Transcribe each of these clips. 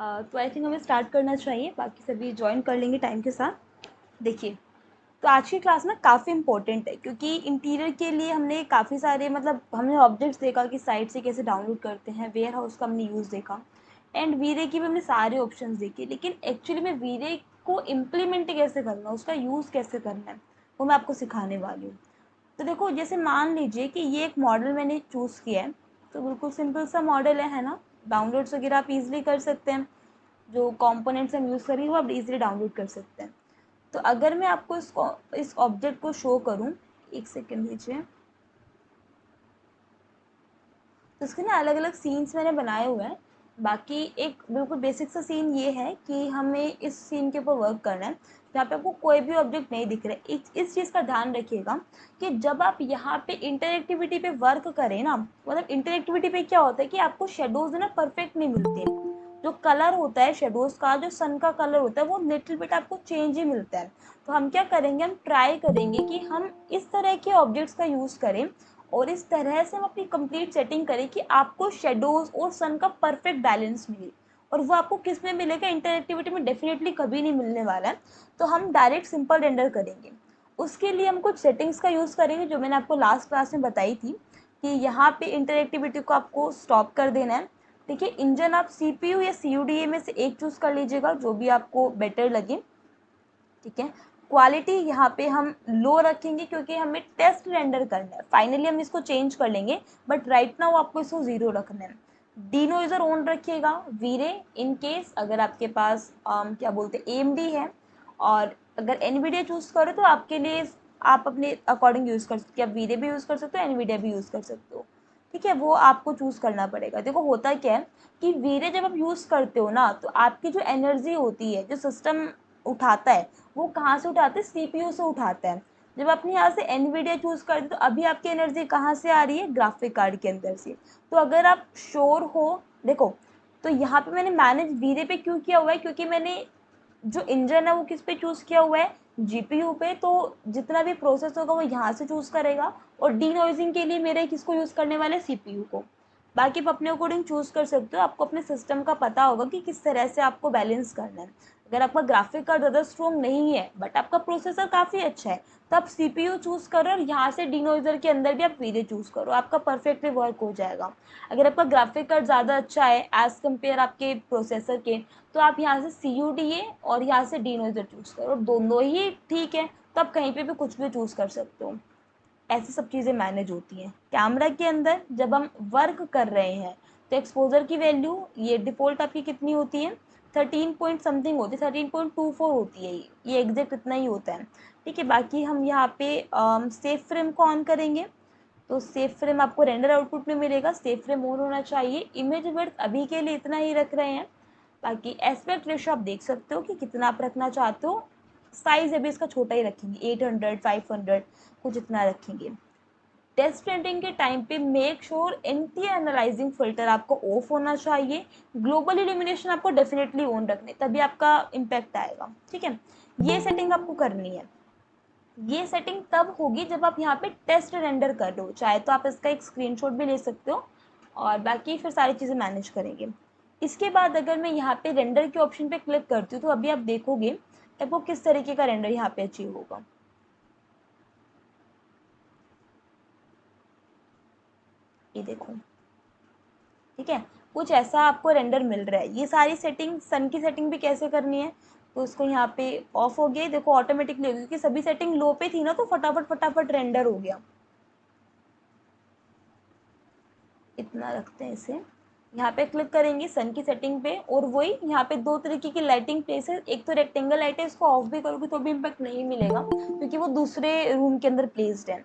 तो I think हमें start करना चाहिए, बाकी सभी ज्वाइन कर लेंगे टाइम के साथ। देखिए, तो आज की क्लास ना काफ़ी इंपॉर्टेंट है, क्योंकि इंटीरियर के लिए हमने काफ़ी सारे हमने ऑब्जेक्ट्स देखा कि साइट से कैसे डाउनलोड करते हैं, वेयर हाउस का हमने यूज़ देखा, एंड वीरे की भी हमने सारे ऑप्शंस देखे। लेकिन एक्चुअली में वीरे को इम्प्लीमेंट कैसे करना, उसका यूज़ कैसे करना है, वो मैं आपको सिखाने वाली हूँ। तो देखो, जैसे मान लीजिए कि ये एक मॉडल मैंने चूज़ किया है, तो बिल्कुल सिंपल सा मॉडल है ना। डाउनलोड्स वगैरह आप इजीली कर सकते हैं, जो कंपोनेंट्स हम यूज़ करेंगे वो आप इजीली डाउनलोड कर सकते हैं। तो अगर मैं आपको इस ऑब्जेक्ट को शो करूं, एक सेकेंड दीजिए। तो इसके ना अलग अलग सीन्स मैंने बनाए हुए हैं। बाकी एक बिल्कुल बेसिक सा सीन ये है कि हमें इस सीन के ऊपर वर्क करना है, जहाँ पे आपको कोई भी ऑब्जेक्ट नहीं दिख रहा है। इस चीज़ का ध्यान रखिएगा कि जब आप यहाँ पे इंटरएक्टिविटी पे वर्क करें ना, इंटरएक्टिविटी पे क्या होता है कि आपको शेडोज ना परफेक्ट नहीं मिलते। जो कलर होता है शेडोज का, जो सन का कलर होता है, वो लिटिल बिट आपको चेंज ही मिलता है। तो हम क्या करेंगे, हम ट्राई करेंगे कि हम इस तरह के ऑब्जेक्ट्स का यूज़ करें और इस तरह से हम अपनी कंप्लीट सेटिंग करें कि आपको शेडोज और सन का परफेक्ट बैलेंस मिले। और वो आपको किस में मिलेगा, इंटरएक्टिविटी में डेफिनेटली कभी नहीं मिलने वाला है। तो हम डायरेक्ट सिंपल रेंडर करेंगे। उसके लिए हम कुछ सेटिंग्स का यूज़ करेंगे, जो मैंने आपको लास्ट क्लास में बताई थी कि यहाँ पे इंटरएक्टिविटी को आपको स्टॉप कर देना है। देखिए, इंजन आप CPU या CUDA में से एक चूज़ कर लीजिएगा, जो भी आपको बेटर लगे। ठीक है, क्वालिटी यहाँ पे हम लो रखेंगे, क्योंकि हमें टेस्ट रेंडर करना है। फाइनली हम इसको चेंज कर लेंगे, बट राइट नाउ आपको इसको 0 रखना है। डीनोइजर ऑन रखिएगा वीरे, इन केस अगर आपके पास क्या बोलते हैं AMD है, और अगर NVIDIA चूज़ करो तो आपके लिए आप अपने अकॉर्डिंग यूज़ कर सकते हो। आप वीरे भी यूज़ कर सकते हो, NVIDIA भी यूज़ कर सकते हो। ठीक है, वो आपको चूज़ करना पड़ेगा। देखो, होता क्या है कि वीरे जब आप यूज़ करते हो ना, तो आपकी जो एनर्जी होती है, जो सिस्टम उठाता है, वो कहाँ से उठाते हैं, CPU से उठाता है। जब आपने यहाँ से NVIDIA चूज़ कर दी, तो अभी आपकी एनर्जी कहाँ से आ रही है, ग्राफिक कार्ड के अंदर से। तो अगर आप श्योर हो, देखो, तो यहाँ पे मैंने मैनेज वीरे पे क्यों किया हुआ है, क्योंकि मैंने जो इंजन है वो किस पे चूज़ किया हुआ है, GPU पे। तो जितना भी प्रोसेस होगा वो यहाँ से चूज़ करेगा, और डीनॉइजिंग के लिए मेरे किसको यूज़ करने वाले, CPU को। बाकी आप अपने अकॉर्डिंग चूज़ कर सकते हो, आपको अपने सिस्टम का पता होगा कि किस तरह से आपको बैलेंस करना है। अगर आपका ग्राफिक कार्ड ज़्यादा स्ट्रॉन्ग नहीं है, बट आपका प्रोसेसर काफ़ी अच्छा है, तो आप CPU चूज़ करो, और यहाँ से डीनोइजर के अंदर भी आप वीरे चूज़ करो, आपका परफेक्टली वर्क हो जाएगा। अगर आपका ग्राफिक कार्ड ज़्यादा अच्छा है एज़ कम्पेयर आपके प्रोसेसर के, तो आप यहाँ से CUDA और यहाँ से डीनोइजर चूज़ करो, दोनों ही ठीक है। तो आप कहीं पे भी कुछ भी चूज़ कर सकते हो। ऐसी सब चीज़ें मैनेज होती हैं कैमरा के अंदर जब हम वर्क कर रहे हैं। तो एक्सपोजर की वैल्यू ये डिफ़ॉल्ट आपकी कितनी होती है, 13 पॉइंट समथिंग होती है, 13.24 होती है। ये एग्जैक्ट इतना ही होता है। ठीक है, बाकी हम यहाँ पे सेफ फ्रेम को ऑन करेंगे, तो सेफ फ्रेम आपको रेंडर आउटपुट में मिलेगा। सेफ फ्रेम ऑन होना चाहिए। इमेज विड्थ अभी के लिए इतना ही रख रहे हैं। बाकी एस्पेक्ट रेशियो आप देख सकते हो कि कितना आप रखना चाहते हो। साइज अभी इसका छोटा ही रखेंगे, 800 500 कुछ इतना रखेंगे। टेस्ट रेंडरिंग के टाइम पे make sure anti analysing filter आपको ऑफ होना चाहिए। ग्लोबल इल्यूमिनेशन आपको डेफिनेटली ऑन रखने, तभी आपका इम्पैक्ट आएगा। ठीक है, ये सेटिंग आपको करनी है। ये सेटिंग तब होगी जब आप यहाँ पे टेस्ट रेंडर कर रहे हो। चाहे तो आप इसका एक स्क्रीनशॉट भी ले सकते हो, और बाकी फिर सारी चीज़ें मैनेज करेंगे। इसके बाद अगर मैं यहाँ पे रेंडर के ऑप्शन पे क्लिक करती हूँ, तो अभी आप देखोगे आपको किस तरीके का रेंडर यहाँ पे अचीव होगा। ये देखो, ठीक है, कुछ ऐसा आपको रेंडर मिल रहा है। ये सारी सेटिंग, सन की सेटिंग भी कैसे करनी है, तो उसको यहाँ पे ऑफ हो गया, देखो ऑटोमेटिकली हो गया, क्योंकि सभी सेटिंग लो पे थी ना, तो फटाफट फटाफट रेंडर हो गया। इतना रखते हैं इसे। यहाँ पे क्लिक करेंगे सन की सेटिंग पे, और वही यहाँ पे दो तरीके की लाइटिंग प्लेस है। एक तो रेक्टेंगल लाइट है, इसको ऑफ भी करोगे तो भी इम्पैक्ट नहीं मिलेगा, क्योंकि वो दूसरे रूम के अंदर प्लेस्ड है।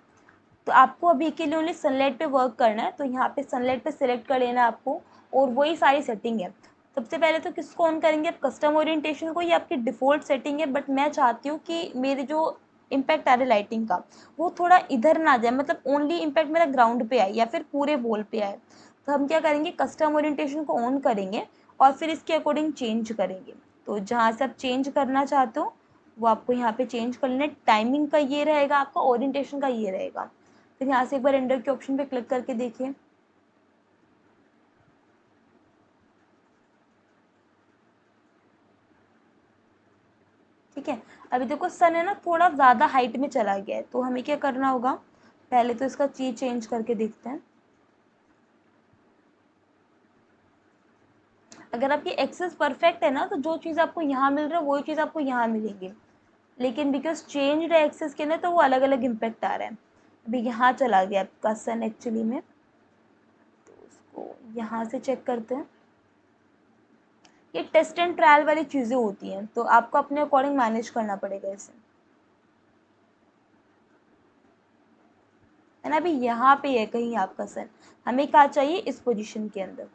तो आपको अभी के लिए ओनली सनलाइट पे वर्क करना है, तो यहाँ पे सनलाइट पे सिलेक्ट कर लेना है आपको, और वही सारी सेटिंग है। सबसे पहले तो किसको ऑन करेंगे, आप कस्टम ओरिएंटेशन को। ये आपकी डिफ़ॉल्ट सेटिंग है, बट मैं चाहती हूँ कि मेरी जो इम्पैक्ट आ रहा है लाइटिंग का, वो थोड़ा इधर ना जाए, ओनली इम्पैक्ट मेरा ग्राउंड पे आए या फिर पूरे वॉल पे आए। तो हम क्या करेंगे, कस्टम ओरिएंटेशन को ऑन करेंगे, और फिर इसके अकॉर्डिंग चेंज करेंगे। तो जहाँ से आप चेंज करना चाहते हो, वो आपको यहाँ पे चेंज कर लेना है। टाइमिंग का ये रहेगा, आपका ओरिएंटेशन का ये रहेगा। फिर यहाँ से एक बार रेंडर के ऑप्शन पे क्लिक करके देखिए। ठीक है। अभी देखो सन है ना थोड़ा ज़्यादा हाइट में चला गया है, तो हमें क्या करना होगा, पहले तो इसका चीज चेंज करके देखते हैं। अगर आपकी एक्सेस परफेक्ट है ना, तो जो चीज़ आपको यहाँ मिल रहा है वही चीज़ आपको यहाँ मिलेगी, लेकिन बिकॉज चेंज है एक्सेस के अंदर तो वो अलग अलग इम्पेक्ट आ रहा है। अभी यहाँ चला गया आपका सन एक्चुअली में, तो उसको यहाँ से चेक करते हैं। ये टेस्ट एंड ट्रायल वाली चीज़ें होती हैं, तो आपको अपने अकॉर्डिंग मैनेज करना पड़ेगा इसे, है ना। अभी यहाँ पे है कहीं आपका सन, हमें क्या चाहिए इस पोजीशन के अंदर।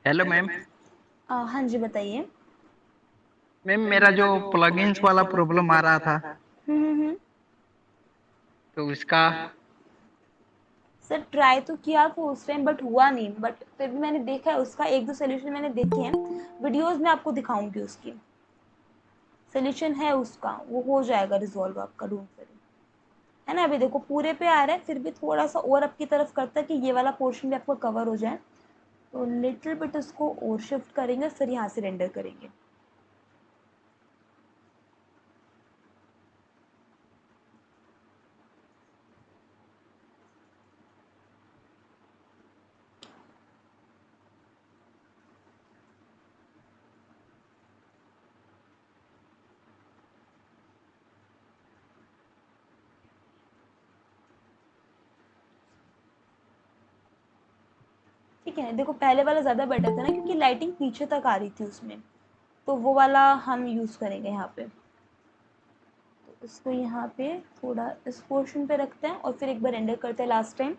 Hello ma'am. हाँ जी बताइए। मैम मेरा जो प्लगइन्स वाला प्रॉब्लम आ रहा था, हम्म। तो इसका सर ट्राई तो किया था उस टाइम बट हुआ नहीं, बट फिर भी मैंने देखा है उसका, एक दो सोल्यूशन मैंने देखे हैं, वीडियोस में आपको दिखाऊंगी उसकी, सोल्यूशन है उसका, वो हो जाएगा रिजॉल्व आपका, डोंट वरी, है ना। अभी देखो पूरे पे आ रहा है, फिर भी थोड़ा सा और आपकी तरफ करता है कि ये वाला पोर्शन भी आपको कवर हो जाए, तो लिटिल बिट उसको और शिफ्ट करेंगे, फिर यहाँ से रेंडर करेंगे। ठीक है, देखो पहले वाला ज़्यादा बेटर था ना, क्योंकि लाइटिंग पीछे तक आ रही थी उसमें, तो वो वाला हम यूज़ करेंगे यहाँ पे। तो इसको यहाँ पे थोड़ा इस पोर्शन पे रखते हैं और फिर एक बार रेंडर करते हैं लास्ट टाइम।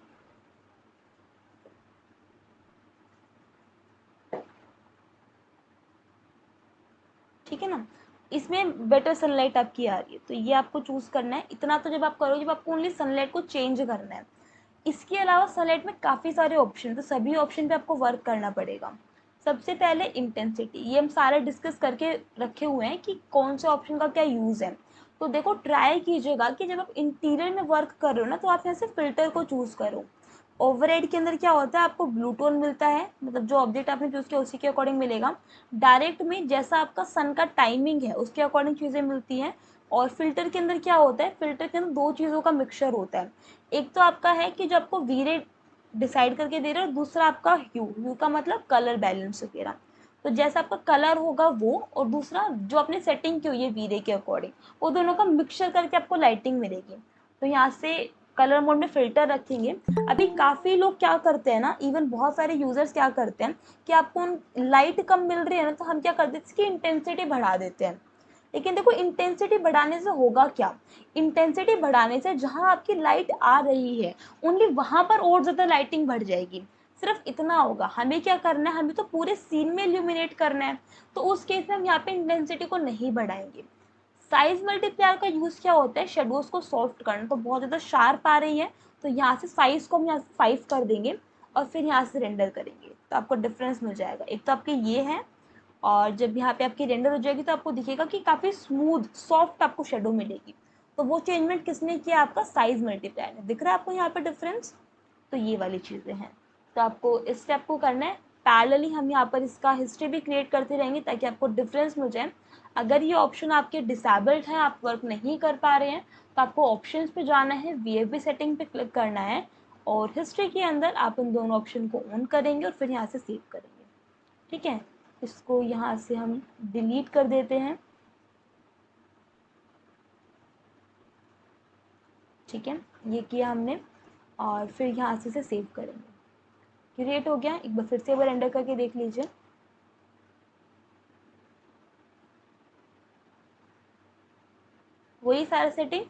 ठीक है ना, इसमें बेटर सनलाइट आपकी आ रही है, तो ये आपको चूज़ करना है। इतना तो जब आप करोगे, जब आपको ओनली सनलाइट को चेंज करना है। इसके अलावा सनलाइट में काफ़ी सारे ऑप्शन, तो सभी ऑप्शन पे आपको वर्क करना पड़ेगा। सबसे पहले इंटेंसिटी, ये हम सारे डिस्कस करके रखे हुए हैं कि कौन से ऑप्शन का क्या यूज़ है। तो देखो ट्राई कीजिएगा कि जब आप इंटीरियर में वर्क कर रहे हो ना, तो आप यहाँ से फ़िल्टर को चूज़ करो। ओवरहेड के अंदर क्या होता है, आपको ब्लू टोन मिलता है, मतलब जो ऑब्जेक्ट आपने चूज़ किया उसी के अकॉर्डिंग मिलेगा। डायरेक्ट में जैसा आपका सन का टाइमिंग है उसके अकॉर्डिंग चीज़ें मिलती हैं। और फिल्टर के अंदर क्या होता है, फिल्टर के अंदर दो चीज़ों का मिक्सचर होता है। एक तो आपका है कि जो आपको वी रे डिसाइड करके दे रहा है, और दूसरा आपका ह्यू का मतलब कलर बैलेंस वगैरह। तो जैसा आपका कलर होगा वो, और दूसरा जो आपने सेटिंग की हुई है वी रे के अकॉर्डिंग, वो दोनों का मिक्सचर करके आपको लाइटिंग मिलेगी। तो यहाँ से कलर मोड में फ़िल्टर रखेंगे। अभी काफ़ी लोग क्या करते हैं ना, इवन बहुत सारे यूज़र्स क्या करते हैं कि आपको लाइट कम मिल रही है ना, तो हम क्या करते हैं इसकी इंटेंसिटी बढ़ा देते हैं। लेकिन देखो इंटेंसिटी बढ़ाने से होगा क्या, इंटेंसिटी बढ़ाने से जहाँ आपकी लाइट आ रही है ओनली वहाँ पर और ज़्यादा लाइटिंग बढ़ जाएगी। सिर्फ इतना होगा, हमें क्या करना है, हमें तो पूरे सीन में इल्यूमिनेट करना है। तो उस केस में हम यहाँ पे इंटेंसिटी को नहीं बढ़ाएंगे। साइज मल्टीप्लायर का यूज़ क्या होता है, शेडोज़ को सॉफ्ट करना, तो बहुत ज़्यादा शार्प आ रही है तो यहाँ से साइज़ को हम यहाँ से 5 कर देंगे, और फिर यहाँ से रेंडर करेंगे, तो आपको डिफरेंस मिल जाएगा। एक तो आपके ये है, और जब यहाँ पे आपकी रेंडर हो जाएगी तो आपको दिखेगा कि काफ़ी स्मूथ सॉफ्ट आपको शेडो मिलेगी। तो वो चेंजमेंट किसने किया, आपका साइज मल्टीप्लायर ने। दिख रहा है आपको यहाँ पे डिफरेंस। तो ये वाली चीज़ें हैं, तो आपको इस स्टेप को करना है। पैरेलली हम यहाँ पर इसका हिस्ट्री भी क्रिएट करते रहेंगे ताकि आपको डिफरेंस मिल जाए। अगर ये ऑप्शन आपके डिसेबल्ड हैं, आप वर्क नहीं कर पा रहे हैं, तो आपको ऑप्शंस पे जाना है, वीएफबी सेटिंग पे क्लिक करना है, और हिस्ट्री के अंदर आप इन दोनों ऑप्शन को ऑन करेंगे और फिर यहाँ से सेव करेंगे। ठीक है, इसको यहाँ से हम डिलीट कर देते हैं। ठीक है, ये किया हमने, और फिर यहाँ से इसे सेव करेंगे। क्रिएट हो गया, एक बार फिर से एक बार एंटर करके देख लीजिए। वही सारा सेटिंग।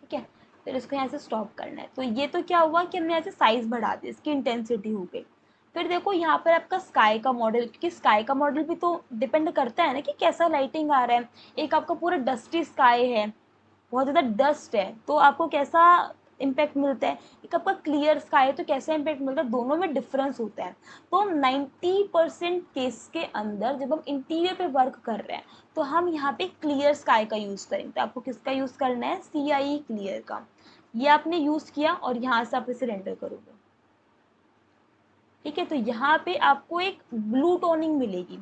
ठीक है, फिर इसको यहाँ से स्टॉप करना है। तो ये तो क्या हुआ कि हमने यहाँ से साइज बढ़ा दी, इसकी इंटेंसिटी हो गई। फिर देखो यहाँ पर आपका स्काई का मॉडल, क्योंकि स्काई का मॉडल भी तो डिपेंड करता है ना कि कैसा लाइटिंग आ रहा है। एक आपका पूरा डस्टी स्काई है, बहुत ज़्यादा डस्ट है, तो आपको कैसा इम्पैक्ट मिलता है? एक आपका क्लियर स्काई है तो कैसा इम्पैक्ट मिलता है? दोनों में डिफरेंस होता है। तो 90% केस के अंदर जब हम इंटीरियर पे वर्क कर रहे हैं तो हम यहाँ पे क्लियर स्काई का यूज़ करेंगे। तो आपको किसका यूज़ करना है? CIE क्लियर का। ये आपने यूज़ किया और यहाँ से आप इसे रेंडर करोगे। ठीक है, तो यहाँ पे आपको एक ब्लू टोनिंग मिलेगी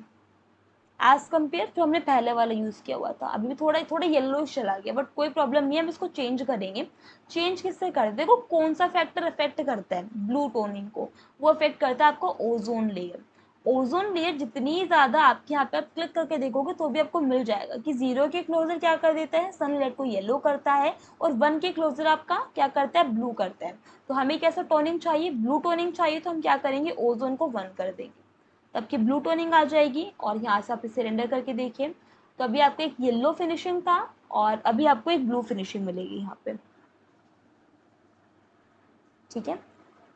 एज कम्पेयर जो हमने पहले वाला यूज़ किया हुआ था। अभी भी थोड़ा थोड़ा येलोइश चला गया, बट कोई प्रॉब्लम नहीं है, हम इसको चेंज करेंगे। चेंज किससे करते हैं? देखो कौन सा फैक्टर अफेक्ट करता है ब्लू टोनिंग को? वो अफेक्ट करता है आपको ओजोन लेयर। ओजोन लेयर जितनी ज़्यादा आपके यहाँ पे आप क्लिक करके देखोगे तो भी आपको मिल जाएगा कि 0 के क्लोजर क्या कर देता है? सनलाइट को येलो करता है, और 1 के क्लोजर आपका क्या करता है? ब्लू करता है। तो हमें कैसा टोनिंग चाहिए? ब्लू टोनिंग चाहिए, तो हम क्या करेंगे? ओजोन को 1 कर देंगे, तब की ब्लू टोनिंग आ जाएगी। और यहाँ से आप इसे रेंडर करके देखिए, तो अभी आपको एक येलो फिनिशिंग था और अभी आपको एक ब्लू फिनिशिंग मिलेगी यहाँ पे। ठीक है,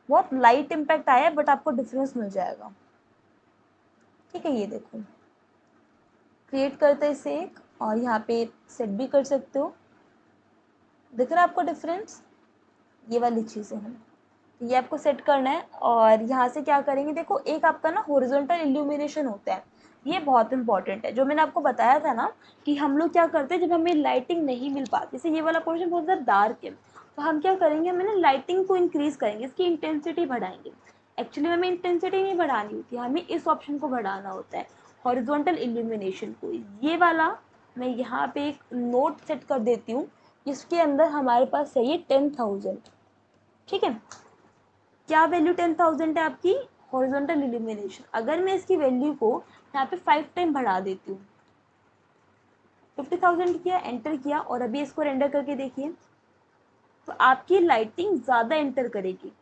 बहुत लाइट इम्पैक्ट आया है बट आपको डिफरेंस मिल जाएगा। ठीक है, ये देखो क्रिएट करते हैं इसे एक, और यहाँ पे सेट भी कर सकते हो। दिख रहा है आपको डिफरेंस? ये वाली चीज़ें हैं, तो ये आपको सेट करना है। और यहाँ से क्या करेंगे? देखो एक आपका ना हॉरिजॉन्टल इल्यूमिनेशन होता है, ये बहुत इंपॉर्टेंट है। जो मैंने आपको बताया था ना कि हम लोग क्या करते हैं जब हमें लाइटिंग नहीं मिल पाती, जैसे ये वाला पोर्शन बहुत ज़्यादा डार्क है, तो हम क्या करेंगे? हमें ना लाइटिंग को इंक्रीज़ करेंगे, इसकी इंटेंसिटी बढ़ाएंगे। एक्चुअली हमें इंटेंसिटी नहीं बढ़ानी होती, हमें इस ऑप्शन को बढ़ाना होता है, हॉरिजॉन्टल इल्यूमिनेशन को। ये वाला मैं यहाँ पे एक नोट सेट कर देती हूँ, जिसके अंदर हमारे पास चाहिए 10,000। ठीक है, क्या वैल्यू 10,000 है आपकी? Horizontal illumination. अगर मैं इसकी वैल्यू को यहाँ पे 5 टाइम बढ़ा देती हूँ, 50,000 किया, एंटर किया, और अभी इसको रेंडर करके देखिए, तो आपकी लाइटिंग ज़्यादा एंटर करेगी।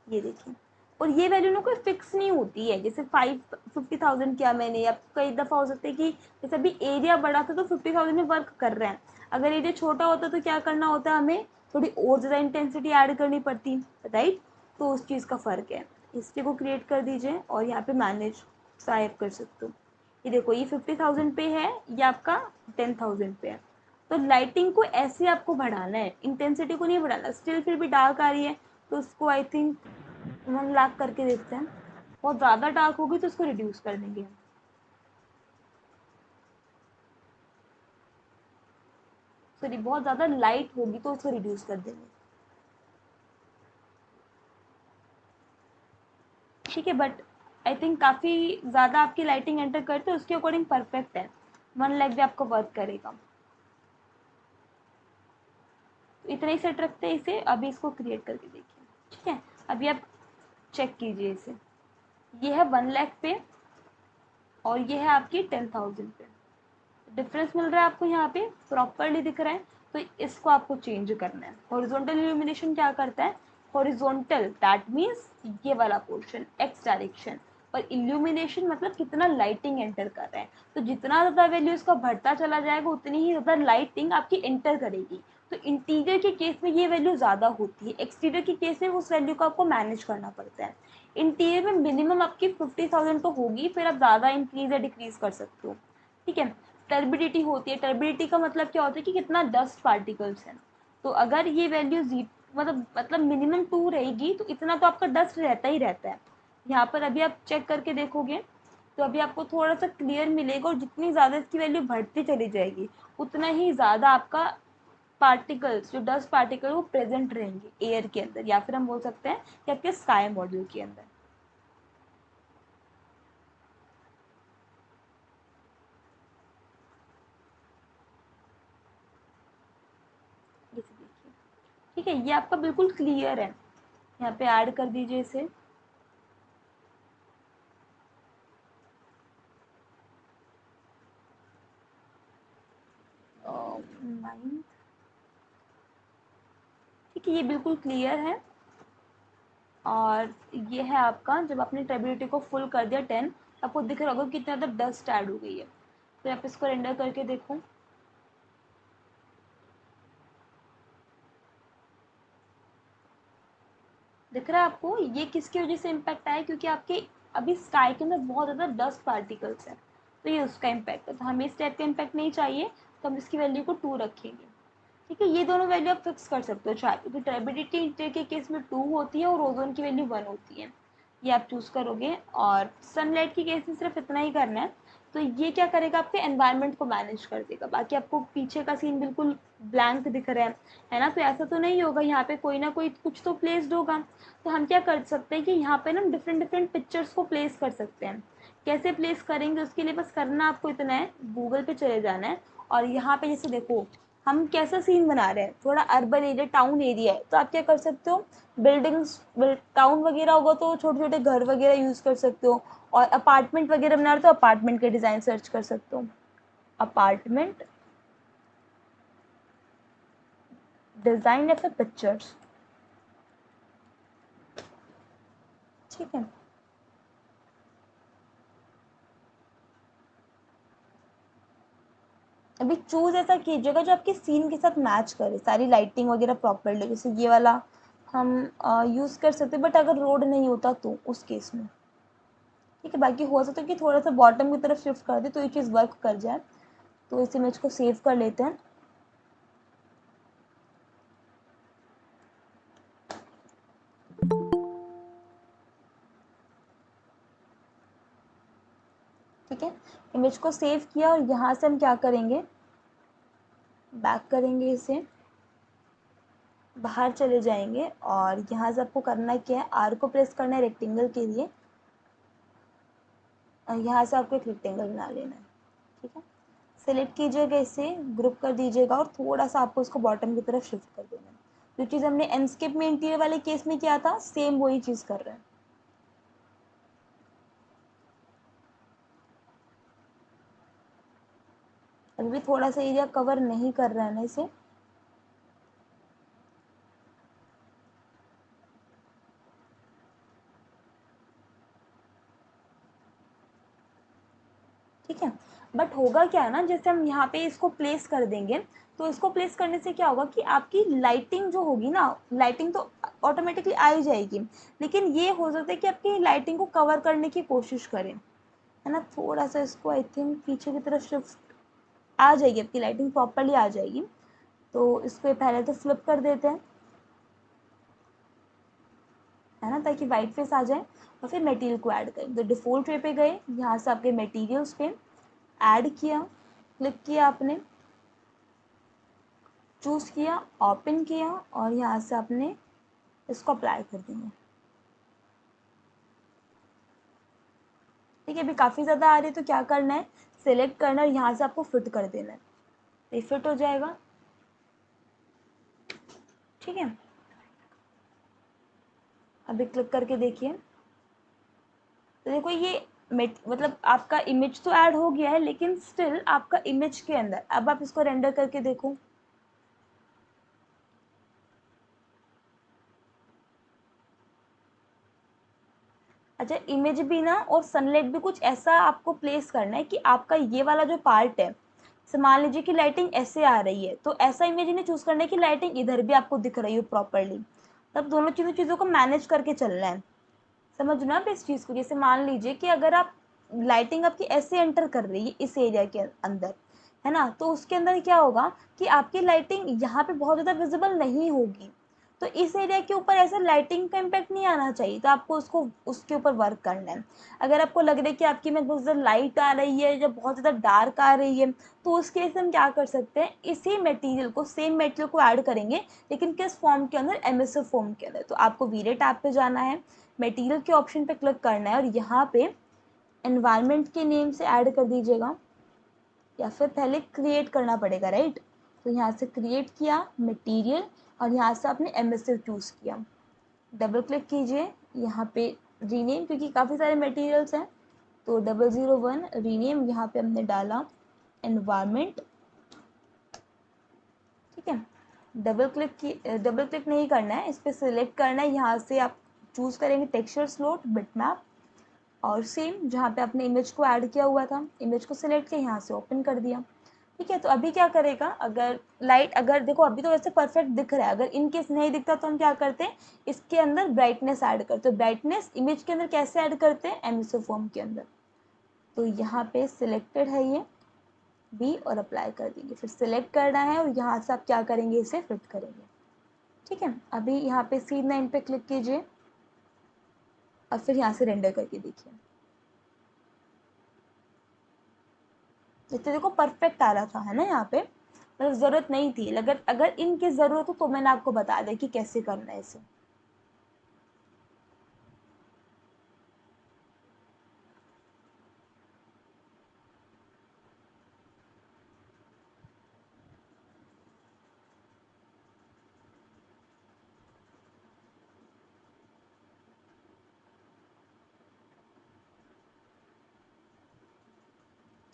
ये देखिए, और ये वैल्यू ना कोई फिक्स नहीं होती है, जैसे 50,000 किया मैंने, या कई दफ़ा हो सकता है कि जैसे अभी एरिया बड़ा था तो 50,000 में वर्क कर रहे हैं, अगर एरिया छोटा होता तो क्या करना होता है? हमें थोड़ी और ज़्यादा इंटेंसिटी ऐड करनी पड़ती, राइट? तो उस चीज़ का फ़र्क है। हिस्ट्री को क्रिएट कर दीजिए और यहाँ पे मैनेज सेव कर सकते हो। ये देखो, ये 50,000 पे है, ये आपका 10,000 पे है। तो लाइटिंग को ऐसे आपको बढ़ाना है, इंटेंसिटी को नहीं बढ़ाना। स्टिल फिर भी डार्क आ रही है, तो उसको आई थिंक 1 लाख करके देखते हैं। बहुत ज़्यादा डार्क होगी तो उसको रिड्यूस कर देंगे। सॉरी, बहुत ज़्यादा लाइट होगी तो उसको रिड्यूस कर देंगे। ठीक है, बट आई थिंक काफ़ी ज़्यादा आपकी लाइटिंग एंटर करते हैं, उसके अकॉर्डिंग परफेक्ट है। 1 लाख भी आपको वर्क करेगा। तो इतना ही सेट रखते हैं इसे, अभी इसको क्रिएट करके देखिए। ठीक है, अभी आप चेक कीजिए इसे, ये है 1 लाख पे और ये है आपकी 10,000 पे। डिफरेंस मिल रहा है आपको यहाँ पे, प्रॉपरली दिख रहा है। तो इसको आपको चेंज करना है। हॉरिजॉन्टल इल्यूमिनेशन क्या करता है? हॉरिजॉन्टल दैट मीन्स ये वाला पोर्शन एक्स डायरेक्शन, और इल्यूमिनेशन मतलब कितना लाइटिंग एंटर कर रहा है। तो जितना ज़्यादा वैल्यू इसका बढ़ता चला जाएगा उतनी ही ज़्यादा लाइटिंग आपकी एंटर करेगी। तो इंटीरियर के केस में ये वैल्यू ज़्यादा होती है, एक्सटीरियर के केस में उस वैल्यू को आपको मैनेज करना पड़ता है। इंटीरियर में मिनिमम आपकी 50,000 तो होगी, फिर आप ज़्यादा इंक्रीज या डिक्रीज कर सकते हो। ठीक है, टर्बिडिटी होती है। टर्बिडिटी का मतलब क्या होता है कि कितना डस्ट पार्टिकल्स हैं। तो अगर ये वैल्यू जी मतलब मिनिमम 2 रहेगी तो इतना तो आपका डस्ट रहता ही रहता है। यहाँ पर अभी आप चेक करके देखोगे तो अभी आपको थोड़ा सा क्लियर मिलेगा, और जितनी ज़्यादा इसकी वैल्यू बढ़ती चली जाएगी उतना ही ज़्यादा आपका पार्टिकल्स, जो डस्ट पार्टिकल, वो प्रेजेंट रहेंगे एयर के अंदर, या फिर हम बोल सकते हैं कि आपके स्काई मॉड्यूल के अंदर। जैसे देखिए, ठीक है, ये आपका बिल्कुल क्लियर है। यहाँ पे ऐड कर दीजिए इसे। नाइन। ठीक है, ये बिल्कुल क्लियर है। और ये है आपका, जब आपने टेबिलिटी को फुल कर दिया 10, आपको दिख रहा होगा कितना ज़्यादा डस्ट ऐड हो गई है। फिर आप इसको रेंडर करके देखो। दिख रहा है आपको ये किसकी वजह से इम्पैक्ट आया, क्योंकि आपके अभी स्काई के अंदर बहुत ज़्यादा डस्ट पार्टिकल्स हैं, तो ये उसका इम्पैक्ट है। तो हमें इस टाइप का इम्पैक्ट नहीं चाहिए, तो हम इसकी वैल्यू को 2 रखेंगे। ठीक है, ये दोनों वैल्यू आप फिक्स कर सकते हो चाहे, क्योंकि टर्बिडिटी के केस में 2 होती है और ओजोन की वैल्यू 1 होती है, ये आप चूज़ करोगे। और सनलाइट की केस में सिर्फ इतना ही करना है, तो ये क्या करेगा, आपके एनवायरनमेंट को मैनेज कर देगा। बाकी आपको पीछे का सीन बिल्कुल ब्लैंक दिख रहा है ना, तो ऐसा तो नहीं होगा, यहाँ पे कोई ना कोई कुछ तो प्लेस्ड होगा। तो हम क्या कर सकते हैं कि यहाँ पे ना डिफरेंट डिफरेंट पिक्चर्स को प्लेस कर सकते हैं। कैसे प्लेस करेंगे, उसके लिए बस करना आपको इतना है, गूगल पे चले जाना है और यहाँ पे जैसे देखो हम कैसा सीन बना रहे हैं, थोड़ा अर्बन एरिया, टाउन एरिया है, तो आप क्या कर सकते हो, बिल्डिंग्स, टाउन वगैरह होगा तो छोटे छोटे घर वगैरह यूज़ कर सकते हो। और अपार्टमेंट वगैरह बना रहे हो तो अपार्टमेंट के डिज़ाइन सर्च कर सकते हो, अपार्टमेंट डिज़ाइन या फिर पिक्चर्स। ठीक है, अभी चूज ऐसा कीजिएगा जो आपके सीन के साथ मैच करे, सारी लाइटिंग वगैरह प्रॉपरली, जैसे ये वाला हम यूज़ कर सकते हैं, बट अगर रोड नहीं होता तो उस केस में। ठीक है, बाकी हो सकता है कि थोड़ा सा बॉटम की तरफ शिफ्ट कर दे तो ये चीज़ वर्क कर जाए। तो इस इमेज को सेव कर लेते हैं। ठीक है, इमेज को सेव किया और यहाँ से हम क्या करेंगे, बैक करेंगे, इसे बाहर चले जाएंगे और यहाँ से आपको करना क्या है, आर को प्रेस करना है रेक्टेंगल के लिए और यहाँ से आपको एक रेक्टेंगल बना लेना है। ठीक है, सेलेक्ट कीजिएगा, इसे ग्रुप कर दीजिएगा और थोड़ा सा आपको इसको बॉटम की तरफ शिफ्ट कर देना है। जो चीज़ हमने एंडस्केप में इंटीरियर वाले केस में किया था, सेम वही चीज़ कर रहे हैं। अभी भी थोड़ा सा एरिया कवर नहीं कर रहा है ना इसे। ठीक है, बट होगा क्या ना, जैसे हम यहाँ पे इसको प्लेस कर देंगे, तो इसको प्लेस करने से क्या होगा कि आपकी लाइटिंग जो होगी ना, लाइटिंग तो ऑटोमेटिकली आ ही जाएगी, लेकिन ये हो सकता है कि आपकी लाइटिंग को कवर करने की कोशिश करें, है ना। थोड़ा सा इसको आई थिंक पीछे की तरफ शिफ्ट, आ जाएगी आपकी लाइटिंग प्रॉपरली आ जाएगी। तो इसको पहले तो फ्लिप कर देते हैं, है ना, ताकि वाइट फेस आ जाए। और फिर मटेरियल को ऐड करें, तो डिफ़ॉल्ट वे पे गए, यहाँ से आपके मटेरियल्स पे ऐड किया, क्लिक किया आपने, चूज़ किया, ओपन किया और यहाँ से आपने इसको अप्लाई कर देंगे। ठीक है, अभी काफ़ी ज़्यादा आ रही है तो क्या करना है, सेलेक्ट करना है और यहाँ से आपको फिट कर देना है, तो ये फिट हो जाएगा। ठीक है, अभी क्लिक करके देखिए, तो देखो ये मतलब आपका इमेज तो ऐड हो गया है, लेकिन स्टिल आपका इमेज के अंदर, अब आप इसको रेंडर करके देखो। अच्छा, इमेज भी ना और सनलाइट भी कुछ ऐसा आपको प्लेस करना है कि आपका ये वाला जो पार्ट है, मान लीजिए कि लाइटिंग ऐसे आ रही है, तो ऐसा इमेज इन्हें चूज करना है कि लाइटिंग इधर भी आपको दिख रही हो प्रॉपरली, तब दोनों चीज़ों को मैनेज करके चलना है। समझना आप इस चीज़ को, जैसे मान लीजिए कि अगर आप लाइटिंग आपकी ऐसे एंटर कर रही है इस एरिया के अंदर, है ना, तो उसके अंदर क्या होगा कि आपकी लाइटिंग यहाँ पे बहुत ज़्यादा विजिबल नहीं होगी, तो इस एरिया के ऊपर ऐसा लाइटिंग का इम्पैक्ट नहीं आना चाहिए, तो आपको उसको उसके ऊपर वर्क करना है। अगर आपको लग रहा है कि आपकी में बहुत ज़्यादा लाइट आ रही है या बहुत ज़्यादा डार्क आ रही है, तो उस केस हम क्या कर सकते हैं, इसी मटेरियल को, सेम मटेरियल को ऐड करेंगे, लेकिन किस फॉर्म के अंदर, एमिसिव फॉर्म के अंदर। तो आपको वीरे टैब पे जाना है, मटेरियल के ऑप्शन पे क्लिक करना है और यहाँ पे एनवायरनमेंट के नेम से ऐड कर दीजिएगा, या फिर पहले क्रिएट करना पड़ेगा, राइट। तो यहाँ से क्रिएट किया मटेरियल और यहाँ से आपने एमिसिव चूज़ किया, डबल क्लिक कीजिए, यहाँ पे रीनेम, क्योंकि काफ़ी सारे मटेरियल्स हैं, तो 001 रीनेम यहाँ पे हमने डाला एनवायरनमेंट। ठीक है, डबल क्लिक नहीं करना है, इस पर सिलेक्ट करना है, यहाँ से आप चूज़ करेंगे टेक्सचर स्लॉट बिटमैप, और सेम जहाँ पे आपने इमेज को ऐड किया हुआ था, इमेज को सिलेक्ट किया, यहाँ से ओपन कर दिया। ठीक है, तो अभी क्या करेगा, अगर लाइट, अगर देखो अभी तो वैसे परफेक्ट दिख रहा है, अगर इन केस नहीं दिखता तो हम क्या करते हैं, इसके अंदर ब्राइटनेस ऐड करते हैं। ब्राइटनेस इमेज के अंदर कैसे ऐड करते हैं, एमिसोफॉर्म के अंदर। तो यहाँ पे सिलेक्टेड है ये बी और अप्लाई कर देंगे, फिर सिलेक्ट करना है और यहाँ से आप क्या करेंगे, इसे फिट करेंगे। ठीक है, अभी यहाँ पे C9 पे क्लिक कीजिए और फिर यहाँ से रेंडर करके देखिए। इससे देखो परफेक्ट आ रहा था, है ना, यहाँ पे मतलब ज़रूरत नहीं थी। अगर अगर इनकी ज़रूरत हो तो मैंने आपको बता दिया कि कैसे करना है इसे।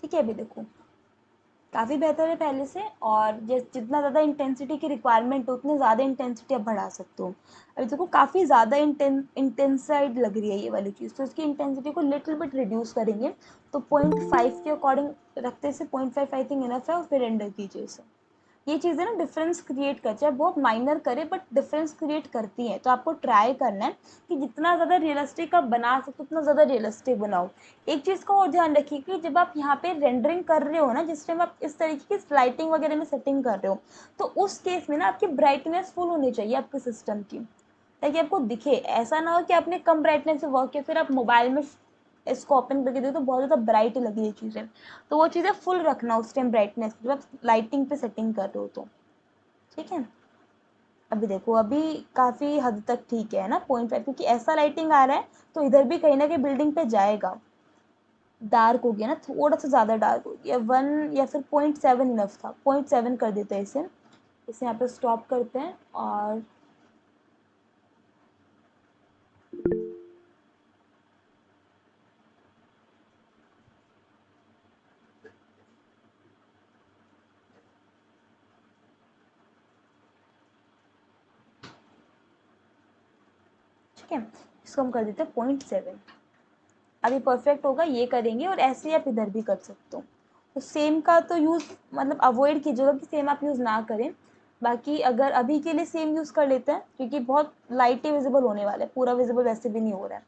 ठीक है, अभी देखो काफ़ी बेहतर है पहले से, और जितना ज़्यादा इंटेंसिटी की रिक्वायरमेंट हो उतनी ज़्यादा इंटेंसिटी आप बढ़ा सकते हो। अभी देखो काफ़ी ज़्यादा इंटेंसाइड लग रही है ये वाली चीज़, तो इसकी इंटेंसिटी को लिटिल बिट रिड्यूस करेंगे। तो 0.5 के अकॉर्डिंग रखते से 0.5 आई थिंक इनफ है, और फिर रेंडर कीजिए इसे। ये चीज़ें ना डिफरेंस क्रिएट कर, चाहे बहुत माइनर करे बट डिफरेंस क्रिएट करती हैं। तो आपको ट्राई करना है कि जितना ज़्यादा रियलिस्टिक आप बना सकते हो उतना ज़्यादा रियलिस्टिक बनाओ। एक चीज़ का और ध्यान रखिए कि जब आप यहाँ पे रेंडरिंग कर रहे हो ना, जिस टाइम आप इस तरीके की लाइटिंग वगैरह में सेटिंग कर रहे हो, तो उस केस में ना आपकी ब्राइटनेस फुल होनी चाहिए आपके सिस्टम की, ताकि आपको दिखे। ऐसा ना हो कि आपने कम ब्राइटनेस से वर्क किया, फिर आप मोबाइल में इसको ओपन करके देखो तो बहुत ज़्यादा ब्राइट लगी ये चीज़ें। तो वो चीज़ें फुल रखना उस टाइम ब्राइटनेस जब आप लाइटिंग पे सेटिंग कर रहे हो तो। ठीक है, अभी देखो अभी काफ़ी हद तक ठीक है ना 0.5, क्योंकि ऐसा लाइटिंग आ रहा है तो इधर भी कहीं ना कहीं बिल्डिंग पे जाएगा। डार्क हो गया ना, थोड़ा सा ज़्यादा डार्क हो गया, 1 या फिर 0.7 इनफ था, 0.7 कर देते हैं इसे। इसे यहाँ पे स्टॉप करते हैं और ठीक है, इसको हम कर देते हैं 0.7। अभी परफेक्ट होगा, ये करेंगे, और ऐसे ही आप इधर भी कर सकते हो। तो सेम का तो यूज़ मतलब अवॉइड कीजिएगा कि सेम आप यूज़ ना करें। बाकी अगर अभी के लिए सेम यूज़ कर लेते हैं, क्योंकि बहुत लाइट ही विजिबल होने वाला है, पूरा विजिबल वैसे भी नहीं हो रहा है।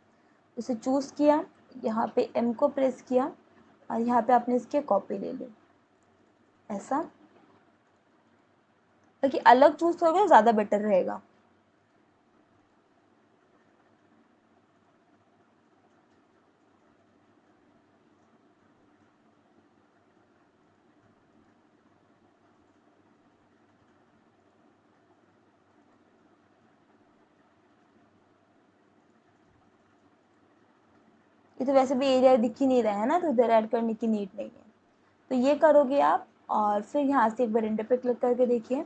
इसे चूज़ किया, यहाँ पे एम को प्रेस किया और यहाँ पे आपने इसके कॉपी ले ली, ऐसा। ताकि अलग चूज़ करोगे ज़्यादा बेटर रहेगा। ये तो वैसे भी एरिया दिख ही नहीं रहा है ना, तो इधर ऐड करने की नीड नहीं है। तो ये करोगे आप, और फिर यहाँ से एक बार रेंडर पे क्लिक करके देखिए।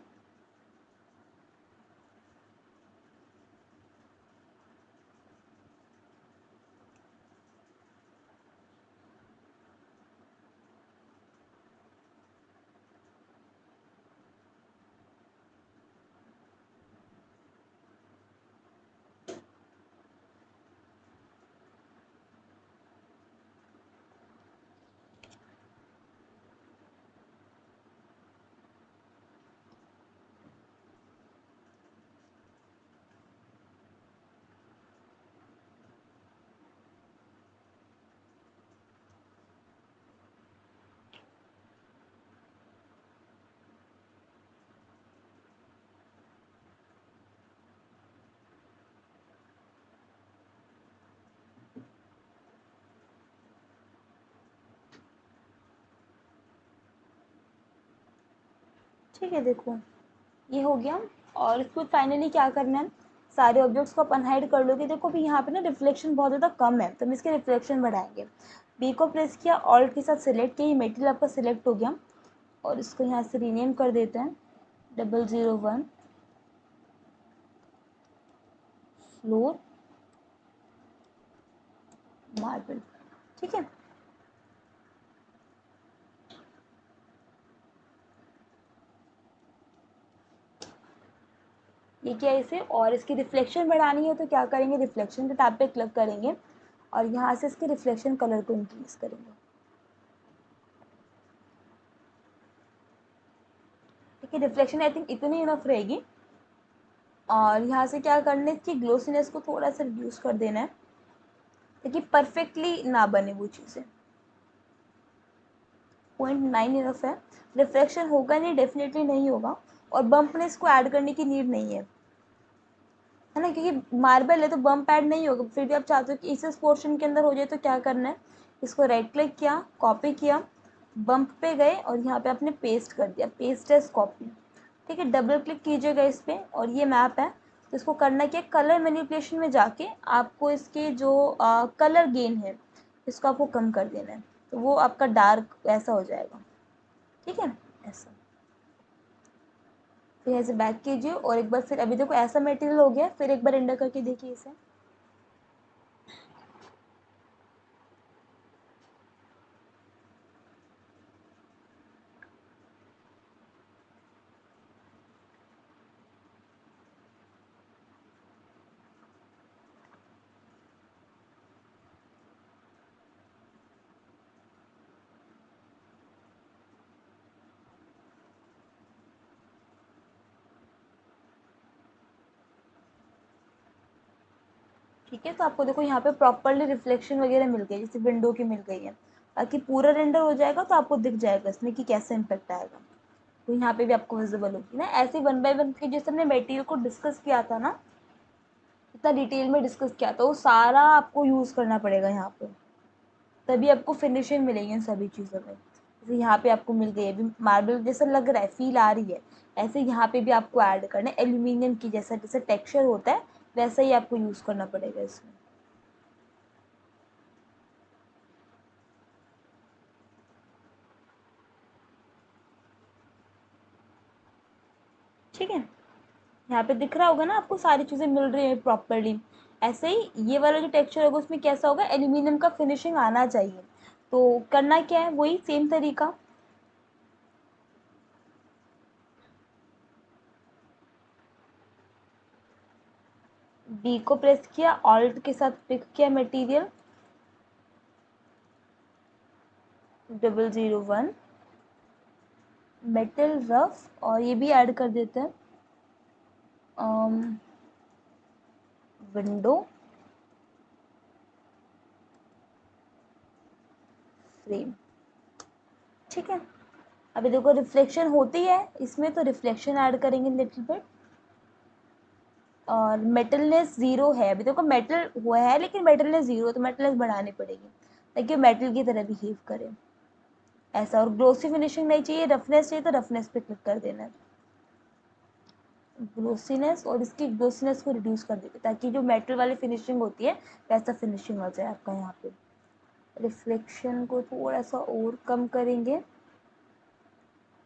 ठीक है, देखो ये हो गया। और इसको फाइनली क्या करना है, सारे ऑब्जेक्ट्स को आप अनहाइड कर लोगे। देखो अभी यहाँ पे ना रिफ्लेक्शन बहुत ज़्यादा कम है, तो हम इसके रिफ्लेक्शन बढ़ाएंगे। बी को प्रेस किया, ऑल्ट के साथ सिलेक्ट किया, ये मेटेरियल आपका सिलेक्ट हो गया। और इसको यहाँ से रीनेम कर देते हैं 001 फ्लोर मार्बल। ठीक है, ये क्या है इसे, और इसकी रिफ्लेक्शन बढ़ानी है तो क्या करेंगे, रिफ्लेक्शन के टैब पे क्लिक करेंगे और यहाँ से इसके रिफ्लेक्शन कलर को इंक्रीज करेंगे। कि रिफ्लेक्शन आई थिंक इतनी इनफ रहेगी। और यहाँ से क्या करना है, इसकी ग्लोसीनेस को थोड़ा सा रिड्यूस कर देना है ताकि परफेक्टली ना बने वो चीज़ें। 0.9 इनफ है। रिफ्लेक्शन होगा नहीं, डेफिनेटली नहीं होगा। और बम्पनेस को ऐड करने की नीड नहीं है ना, क्योंकि मार्बल है तो बम्प ऐड नहीं होगा। फिर भी आप चाहते हो कि इस पोर्शन के अंदर हो जाए, तो क्या करना है, इसको राइट क्लिक किया, कॉपी किया, बम्प पे गए और यहाँ पे आपने पेस्ट कर दिया, पेस्ट एज कॉपी। ठीक है, डबल क्लिक कीजिएगा इस पर और ये मैप है। तो इसको करना क्या, कलर मैनिपुलेशन में जाके आपको इसके जो कलर गेन है इसको आपको कम कर देना है, तो वो आपका डार्क ऐसा हो जाएगा। ठीक है, ऐसा। फिर ऐसे बैक कीजिए और एक बार फिर, अभी देखो ऐसा मटेरियल हो गया, फिर एक बार रेंडर करके देखिए इसे। ठीक है, तो आपको देखो यहाँ पे प्रॉपरली रिफ्लेक्शन वगैरह मिल गई, जैसे विंडो की मिल गई है। बाकी पूरा रेंडर हो जाएगा तो आपको दिख जाएगा इसमें कि कैसे इम्पैक्ट आएगा, तो यहाँ पे भी आपको विजिबल होगी ना। ऐसे 1 बाय 1 के जैसे हमने मटेरियल को डिस्कस किया था ना, इतना डिटेल में डिस्कस किया था, वो सारा आपको यूज़ करना पड़ेगा यहाँ पे, तभी आपको फिनिशिंग मिलेगी इन सभी चीज़ों में। जैसे यहाँ पे आपको मिल गई, अभी मार्बल जैसा लग रहा है, फील आ रही है, ऐसे यहाँ पे भी आपको ऐड करना है एल्यूमिनियम की, जैसा जैसा टेक्सचर होता है वैसा ही आपको यूज़ करना पड़ेगा इसमें। ठीक है, यहाँ पे दिख रहा होगा ना आपको, सारी चीज़ें मिल रही है प्रॉपरली। ऐसे ही ये वाला जो टेक्सचर होगा उसमें कैसा होगा, एल्यूमिनियम का फिनिशिंग आना चाहिए। तो करना क्या है, वही सेम तरीका। बी को प्रेस किया, ऑल्ट के साथ पिक किया मटेरियल 001 मेटल रफ, और ये भी ऐड कर देते हैं विंडो फ्रेम। ठीक है, अभी देखो रिफ्लेक्शन होती है इसमें, तो रिफ्लेक्शन ऐड करेंगे लिटिल बिट। और मेटलनेस ज़ीरो है, अभी देखो मेटल हुआ है लेकिन मेटलनेस ज़ीरो, तो मेटलनेस बढ़ानी पड़ेगी ताकि मेटल की तरह बिहेव करे ऐसा। और ग्लोसी फिनिशिंग नहीं चाहिए, रफनेस चाहिए, तो रफनेस पे क्लिक कर देना है, ग्लोसीनेस, और इसकी ग्लोसीनेस को रिड्यूस कर देते ताकि जो मेटल वाली फिनिशिंग होती है वैसा फिनिशिंग हो जाए आपका। यहाँ पे रिफ्लेक्शन को थोड़ा सा और कम करेंगे,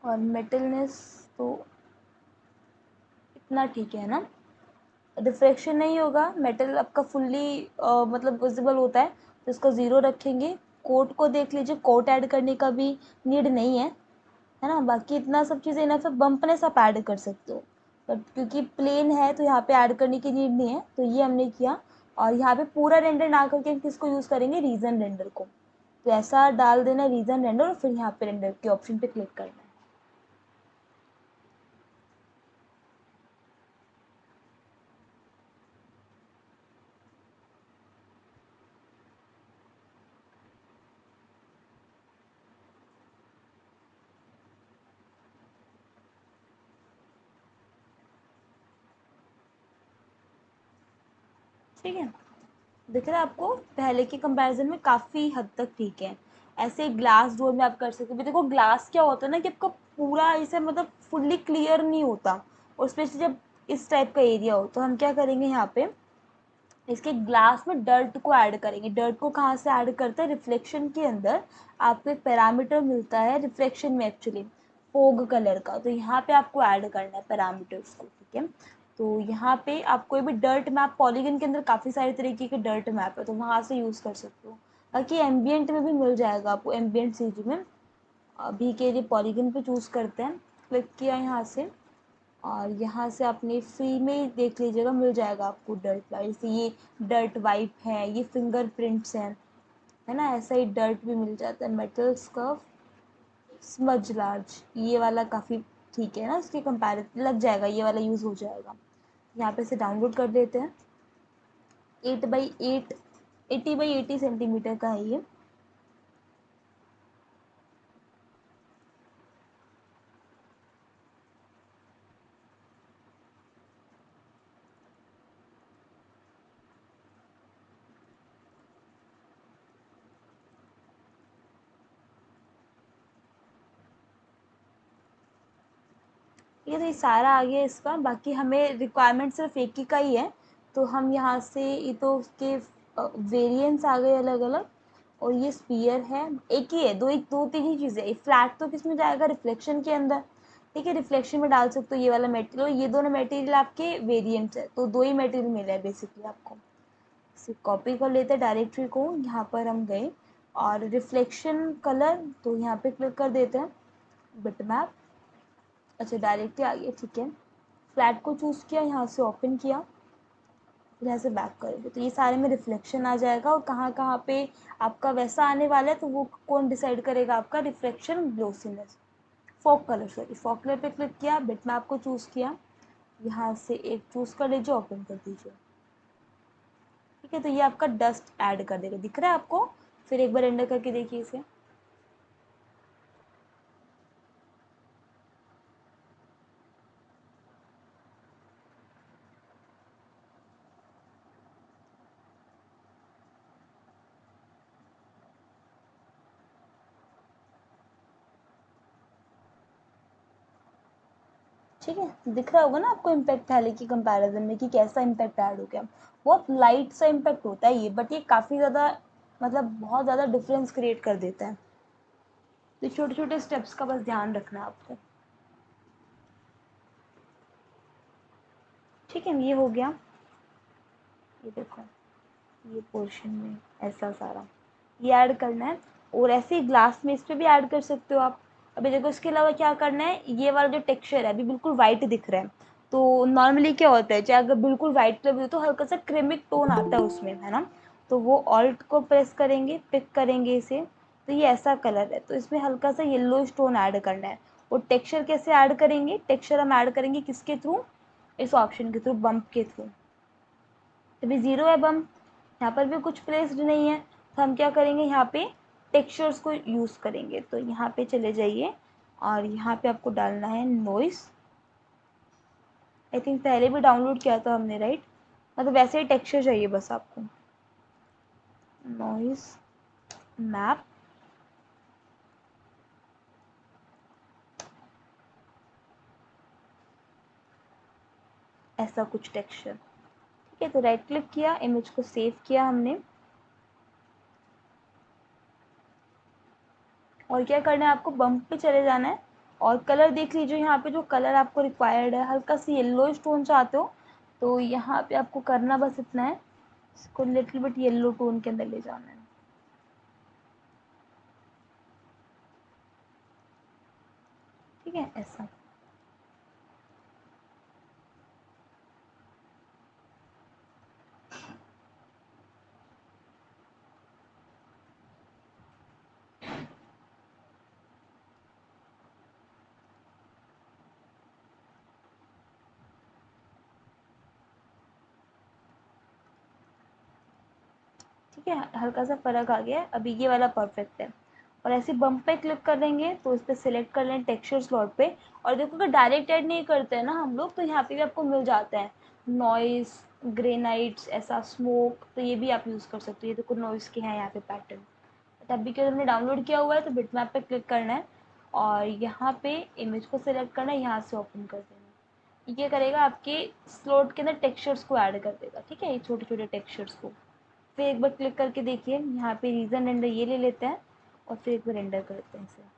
और मेटलनेस तो इतना ठीक है ना। रिफ्लेक्शन नहीं होगा, मेटल आपका फुल्ली मतलब विजिबल होता है, तो इसको ज़ीरो रखेंगे। कोट को देख लीजिए, कोट ऐड करने का भी नीड नहीं है ना। बाकी इतना सब चीज़ें इनफ है, बम्पनेस आप ऐड कर सकते हो, बट क्योंकि प्लेन है तो यहाँ पे ऐड करने की नीड नहीं है, तो ये हमने किया। और यहाँ पे पूरा रेंडर ना करके हम किसको यूज़ करेंगे, रीजन रेंडर को। तो ऐसा डाल देना रीजन रेंडर, और फिर यहाँ पे रेंडर के ऑप्शन पे क्लिक करना है। ठीक है, दिख रहा है आपको, पहले के कंपैरिजन में काफ़ी हद तक ठीक है। ऐसे ग्लास डोर में आप कर सकते हो। देखो ग्लास क्या होता है ना, कि आपका पूरा ऐसे मतलब फुल्ली क्लियर नहीं होता, और स्पेशली जब इस टाइप का एरिया हो, तो हम क्या करेंगे, यहाँ पे इसके ग्लास में डर्ट को ऐड करेंगे। डर्ट को कहाँ से ऐड करते हैं, रिफ्लेक्शन के अंदर आपको एक पैरामीटर मिलता है रिफ्लेक्शन में, एक्चुअली फोग कलर का, तो यहाँ पे आपको ऐड करना है पैरामीटर्स को। ठीक है, तो यहाँ पे आप कोई भी डर्ट मैप, पॉलीगन के अंदर काफ़ी सारे तरीके के डर्ट मैप है, तो वहाँ से यूज़ कर सकते हो। बाकी एम्बियंट में भी मिल जाएगा आपको, एम्बियंट सीजी में। अभी के लिए पॉलीगन पे चूज़ करते हैं, क्लिक किया यहाँ से, और यहाँ से अपने फ्री में ही देख लीजिएगा, मिल जाएगा आपको डर्ट वाइप। जैसे ये डर्ट वाइप है, ये फिंगरप्रिंट्स हैं, है ना। ऐसा ही डर्ट भी मिल जाता है, मेटल स्कर्फ, स्मज लार्ज, ये वाला काफ़ी ठीक है ना, उसके कंपैरेटिव लग जाएगा, ये वाला यूज़ हो जाएगा। यहाँ पे से डाउनलोड कर देते हैं। 8x8 80x80 सेंटीमीटर का है ये। ठीक है, तो ये सारा आ गया इसका। बाकी हमें रिक्वायरमेंट सिर्फ एक ही का ही है, तो हम यहाँ से ये तो उसके वेरिएंट्स आ गए अलग अलग। और ये स्पीयर है, एक ही है, दो तीन ही चीज़ें। ये फ्लैट तो किस में जाएगा, रिफ्लेक्शन के अंदर। ठीक है, रिफ्लेक्शन में डाल सकते हो ये वाला मटेरियल। ये दोनों मटेरियल आपके वेरिएंट्स है, तो दो ही मटेरियल मिला है बेसिकली आपको। इसे कॉपी कर लेते हैं डायरेक्टरी को। यहाँ पर हम गए और रिफ्लेक्शन कलर, तो यहाँ पे क्लिक कर देते हैं, बिटमैप। अच्छा, डायरेक्टली आ गया, ठीक है। फ्लैट को चूज़ किया, यहाँ से ओपन किया, फिर यहाँ से बैक करेंगे तो ये सारे में रिफ्लेक्शन आ जाएगा। और कहाँ कहाँ पे आपका वैसा आने वाला है, तो वो कौन डिसाइड करेगा, आपका reflection glossiness. Fog colour, sorry, fog colour पे क्लिक किया, बिटमैप को चूज़ किया, यहाँ से एक चूज़ कर लीजिए, ओपन कर दीजिए। ठीक है, तो ये आपका डस्ट ऐड कर देगा, दिख रहा है आपको। फिर एक बार एंटर करके देखिए इसे। ठीक है, दिख रहा होगा ना आपको इम्पैक्ट थैली की कंपैरिजन में कि कैसा इम्पैक्ट ऐड हो गया। बहुत लाइट सा इम्पैक्ट होता है ये, बट ये काफ़ी ज़्यादा, मतलब बहुत ज़्यादा डिफरेंस क्रिएट कर देता है। तो छोटे छोटे स्टेप्स का बस ध्यान रखना है आपको। ठीक है, ये हो गया। ये देखो, ये पोर्शन में ऐसा सारा ये ऐड करना है। और ऐसे ही ग्लास में इस पर भी ऐड कर सकते हो आप। अभी देखो, इसके अलावा क्या करना है, ये वाला जो टेक्सचर है अभी बिल्कुल वाइट दिख रहा है। तो नॉर्मली क्या होता है, चाहे अगर बिल्कुल वाइट कलर भी हो तो हल्का सा क्रीमिक टोन आता है उसमें, है ना। तो वो ऑल्ट को प्रेस करेंगे, पिक करेंगे इसे, तो ये ऐसा कलर है, तो इसमें हल्का सा येलो टोन ऐड करना है। और टेक्सचर कैसे ऐड करेंगे, टेक्सचर हम ऐड करेंगे किसके थ्रू, इस ऑप्शन के थ्रू, बम्प के थ्रू। अभी ज़ीरो है बम्प, यहाँ पर भी कुछ प्लेस्ड नहीं है, तो हम क्या करेंगे, यहाँ पे टेक्सचर्स को यूज़ करेंगे। तो यहाँ पे चले जाइए और यहाँ पे आपको डालना है नॉइस। आई थिंक पहले भी डाउनलोड किया था हमने, राइट। मतलब वैसे ही टेक्सचर चाहिए बस आपको, नॉइस मैप, ऐसा कुछ टेक्सचर। ठीक है, तो राइट क्लिक किया, इमेज को सेव किया हमने। और क्या करना है आपको, बम्प पे चले जाना है और कलर देख लीजिए। यहाँ पे जो कलर आपको रिक्वायर्ड है, हल्का सी येलो टोन चाहते हो, तो यहाँ पे आपको करना बस इतना है, इसको लिटिल बिट येलो टोन के अंदर ले जाना है। ठीक है, ऐसा। ठीक है, हल्का सा फ़र्क आ गया है, अभी ये वाला परफेक्ट है। और ऐसे बम्प पे क्लिक कर देंगे तो इस पर सिलेक्ट कर लें टेक्सचर स्लॉट पे। और देखो, अगर डायरेक्ट ऐड नहीं करते हैं ना हम लोग, तो यहाँ पे भी आपको मिल जाता है नॉइस, ग्रेनाइट्स, ऐसा स्मोक, तो ये भी आप यूज़ कर सकते हो। ये देखो नॉइस के हैं यहाँ पे पैटर्न। तब भी क्या, हमने डाउनलोड किया हुआ है तो बिटमैप पे क्लिक करना है और यहाँ पे इमेज को सिलेक्ट करना है, यहाँ से ओपन कर देना। ये क्या करेगा, आपके स्लॉट के अंदर टेक्सचर्स को ऐड कर देगा। ठीक है, ये छोटे छोटे टेक्सचर्स को। फिर एक बार क्लिक करके देखिए, यहाँ पे रीज़न रेंडर ये ले लेते हैं और फिर एक बार रेंडर करते हैं इसे।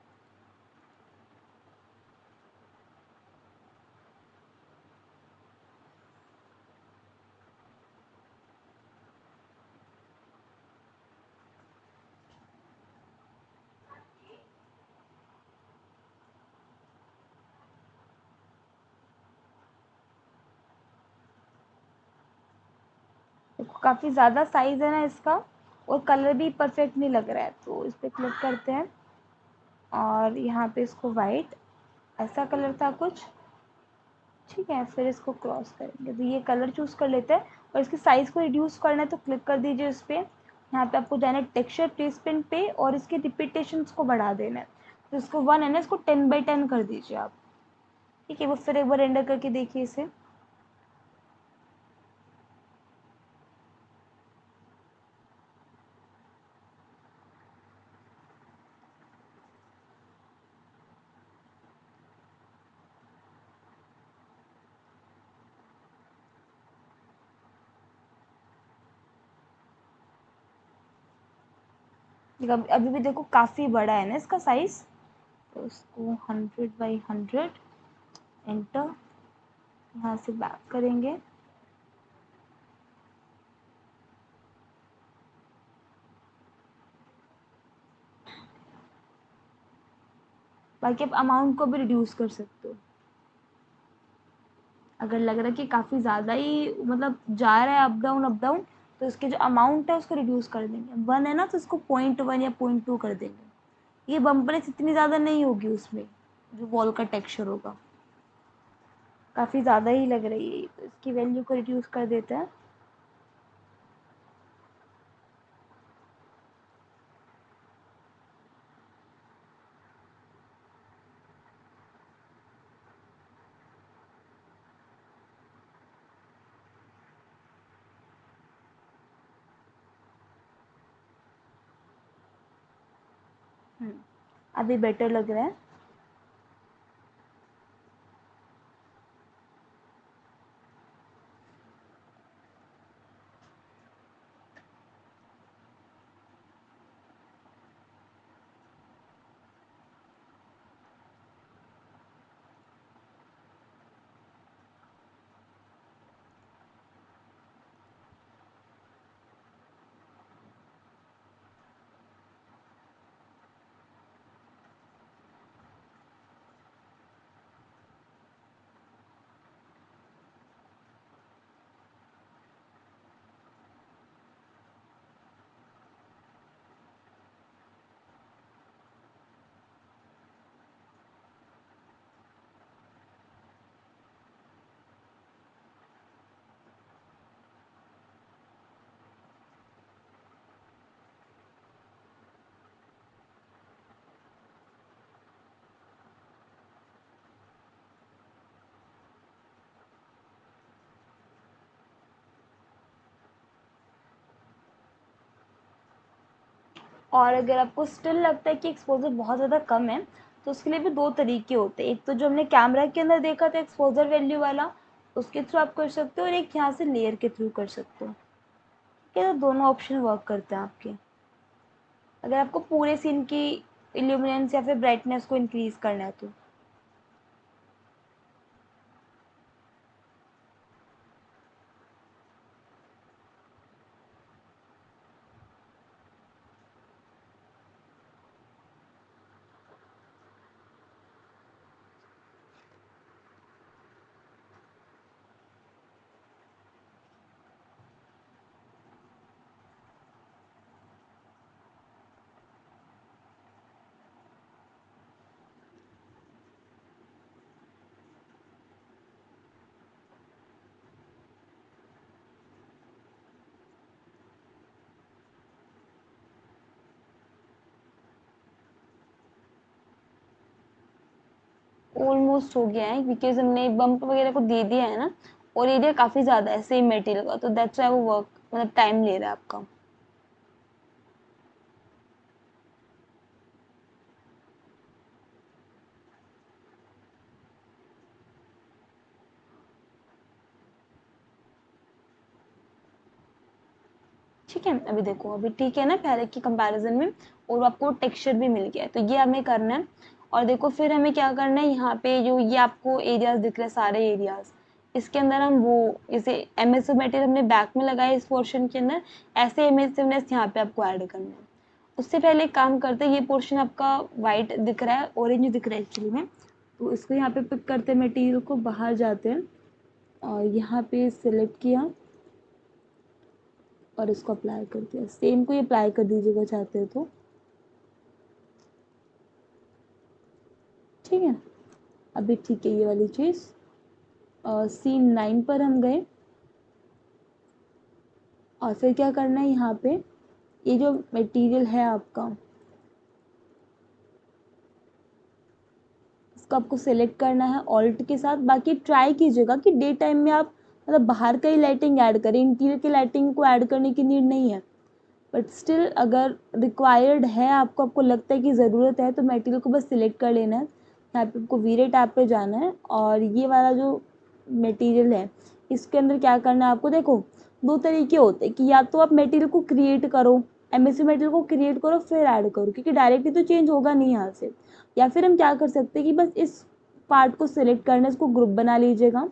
देखो, काफ़ी ज़्यादा साइज़ है ना इसका, और कलर भी परफेक्ट नहीं लग रहा है, तो इस पर क्लिक करते हैं और यहाँ पे इसको वाइट, ऐसा कलर था कुछ, ठीक है। फिर इसको क्रॉस करेंगे तो ये कलर चूज़ कर लेते हैं और इसकी साइज़ को रिड्यूस करना है तो क्लिक कर दीजिए इस पर। यहाँ पे आपको जाना है टेक्सचर प्लेसमेंट पे और इसके रिपीटेशंस को बढ़ा देना है। तो इसको 1 है ना, इसको 10/10 कर दीजिए आप, ठीक है। वो फिर एक बार रेंडर करके देखिए इसे। अभी भी देखो काफ़ी बड़ा है ना इसका साइज़, तो इसको 100/100 एंटर, यहाँ से बैक करेंगे। बाकी आप अमाउंट को भी रिड्यूस कर सकते हो, अगर लग रहा है कि काफ़ी ज़्यादा ही मतलब जा रहा है अप डाउन, तो इसके जो अमाउंट है उसको रिड्यूस कर देंगे। 1 है ना, तो इसको 0.1 या 0.2 कर देंगे। ये बम्पनेस इतनी ज़्यादा नहीं होगी उसमें, जो वॉल का टेक्सचर होगा काफ़ी ज़्यादा ही लग रही है, तो इसकी वैल्यू को रिड्यूस कर देते हैं। अभी बेटर लग रहा है। और अगर आपको स्टिल लगता है कि एक्सपोजर बहुत ज़्यादा कम है, तो उसके लिए भी दो तरीके होते हैं। एक तो जो हमने कैमरा के अंदर देखा था एक्सपोजर वैल्यू वाला, उसके थ्रू आप कर सकते हो, और एक यहाँ से लेयर के थ्रू कर सकते हो, ठीक है। तो दोनों ऑप्शन वर्क करते हैं आपके। अगर आपको पूरे सीन की इल्यूमिनेंस या फिर ब्राइटनेस को इंक्रीज करना है तो ऑलमोस्ट हो गया है, बिकॉज हमने बम्प वगैरह को दे दिया है ना, और एरिया काफ़ी ज़्यादा है सेम मटेरियल का, तो दैट्स वाई वो वर्क मतलब टाइम ले रहा है आपका। ठीक है, अभी देखो अभी ठीक है ना पहले की कंपैरिजन में, और आपको टेक्सचर भी मिल गया है, तो ये हमें करना है। और देखो फिर हमें क्या करना है, यहाँ पे जो ये आपको एरियाज दिख रहे हैं सारे एरियाज, इसके अंदर हम वो जैसे एमएसओ मटेरियल हमने बैक में लगाया इस पोर्शन के अंदर, ऐसे एमएसओनेस यहाँ पे आपको ऐड करना है। उससे पहले एक काम करते हैं, ये पोर्शन आपका वाइट दिख रहा है, ऑरेंज दिख रहा है एक्चुअली में, तो इसको यहाँ पे पिक करते हैं, मटेरियल को बाहर जाते हैं और यहाँ पे सिलेक्ट किया और इसको अप्लाई कर दिया। सेम को ये अप्लाई कर दीजिएगा चाहते हो तो, ठीक है। अभी ठीक है ये वाली चीज़। सीन 9 पर हम गए और फिर क्या करना है यहाँ पे, ये जो मटेरियल है आपका इसको आपको सेलेक्ट करना है ऑल्ट के साथ। बाकी ट्राई कीजिएगा कि डे टाइम में आप मतलब बाहर का ही लाइटिंग ऐड करें, इंटीरियर की लाइटिंग को ऐड करने की नीड नहीं है। बट स्टिल अगर रिक्वायर्ड है आपको, आपको लगता है कि ज़रूरत है, तो मटेरियल को बस सिलेक्ट कर लेना है। यहाँ पे आपको वीरे टैब पे जाना है और ये वाला जो मटेरियल है इसके अंदर क्या करना है आपको, देखो दो तरीके होते हैं कि या तो आप मटेरियल को क्रिएट करो, एमएससी मटेरियल को क्रिएट करो फिर ऐड करो, क्योंकि डायरेक्टली तो चेंज होगा नहीं यहाँ से। या फिर हम क्या कर सकते हैं कि बस इस पार्ट को सिलेक्ट करना है, इसको ग्रुप बना लीजिएगा,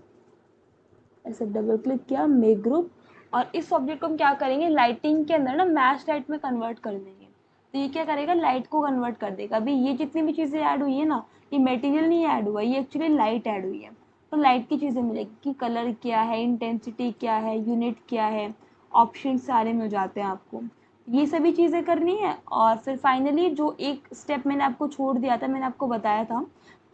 ऐसे डबल क्लिक किया मेक ग्रुप, और इस ऑब्जेक्ट को हम क्या करेंगे लाइटिंग के अंदर ना मैच लाइट में कन्वर्ट कर देंगे। तो ये क्या करेगा, लाइट को कन्वर्ट कर देगा। अभी ये जितनी भी चीज़ें ऐड हुई है ना, ये मटेरियल नहीं ऐड हुआ, ये एक्चुअली लाइट ऐड हुई है। तो लाइट की चीज़ें मिलेगी कि कलर क्या है, इंटेंसिटी क्या है, यूनिट क्या है, ऑप्शन सारे मिल जाते हैं आपको। ये सभी चीज़ें करनी है और फिर फाइनली जो एक स्टेप मैंने आपको छोड़ दिया था, मैंने आपको बताया था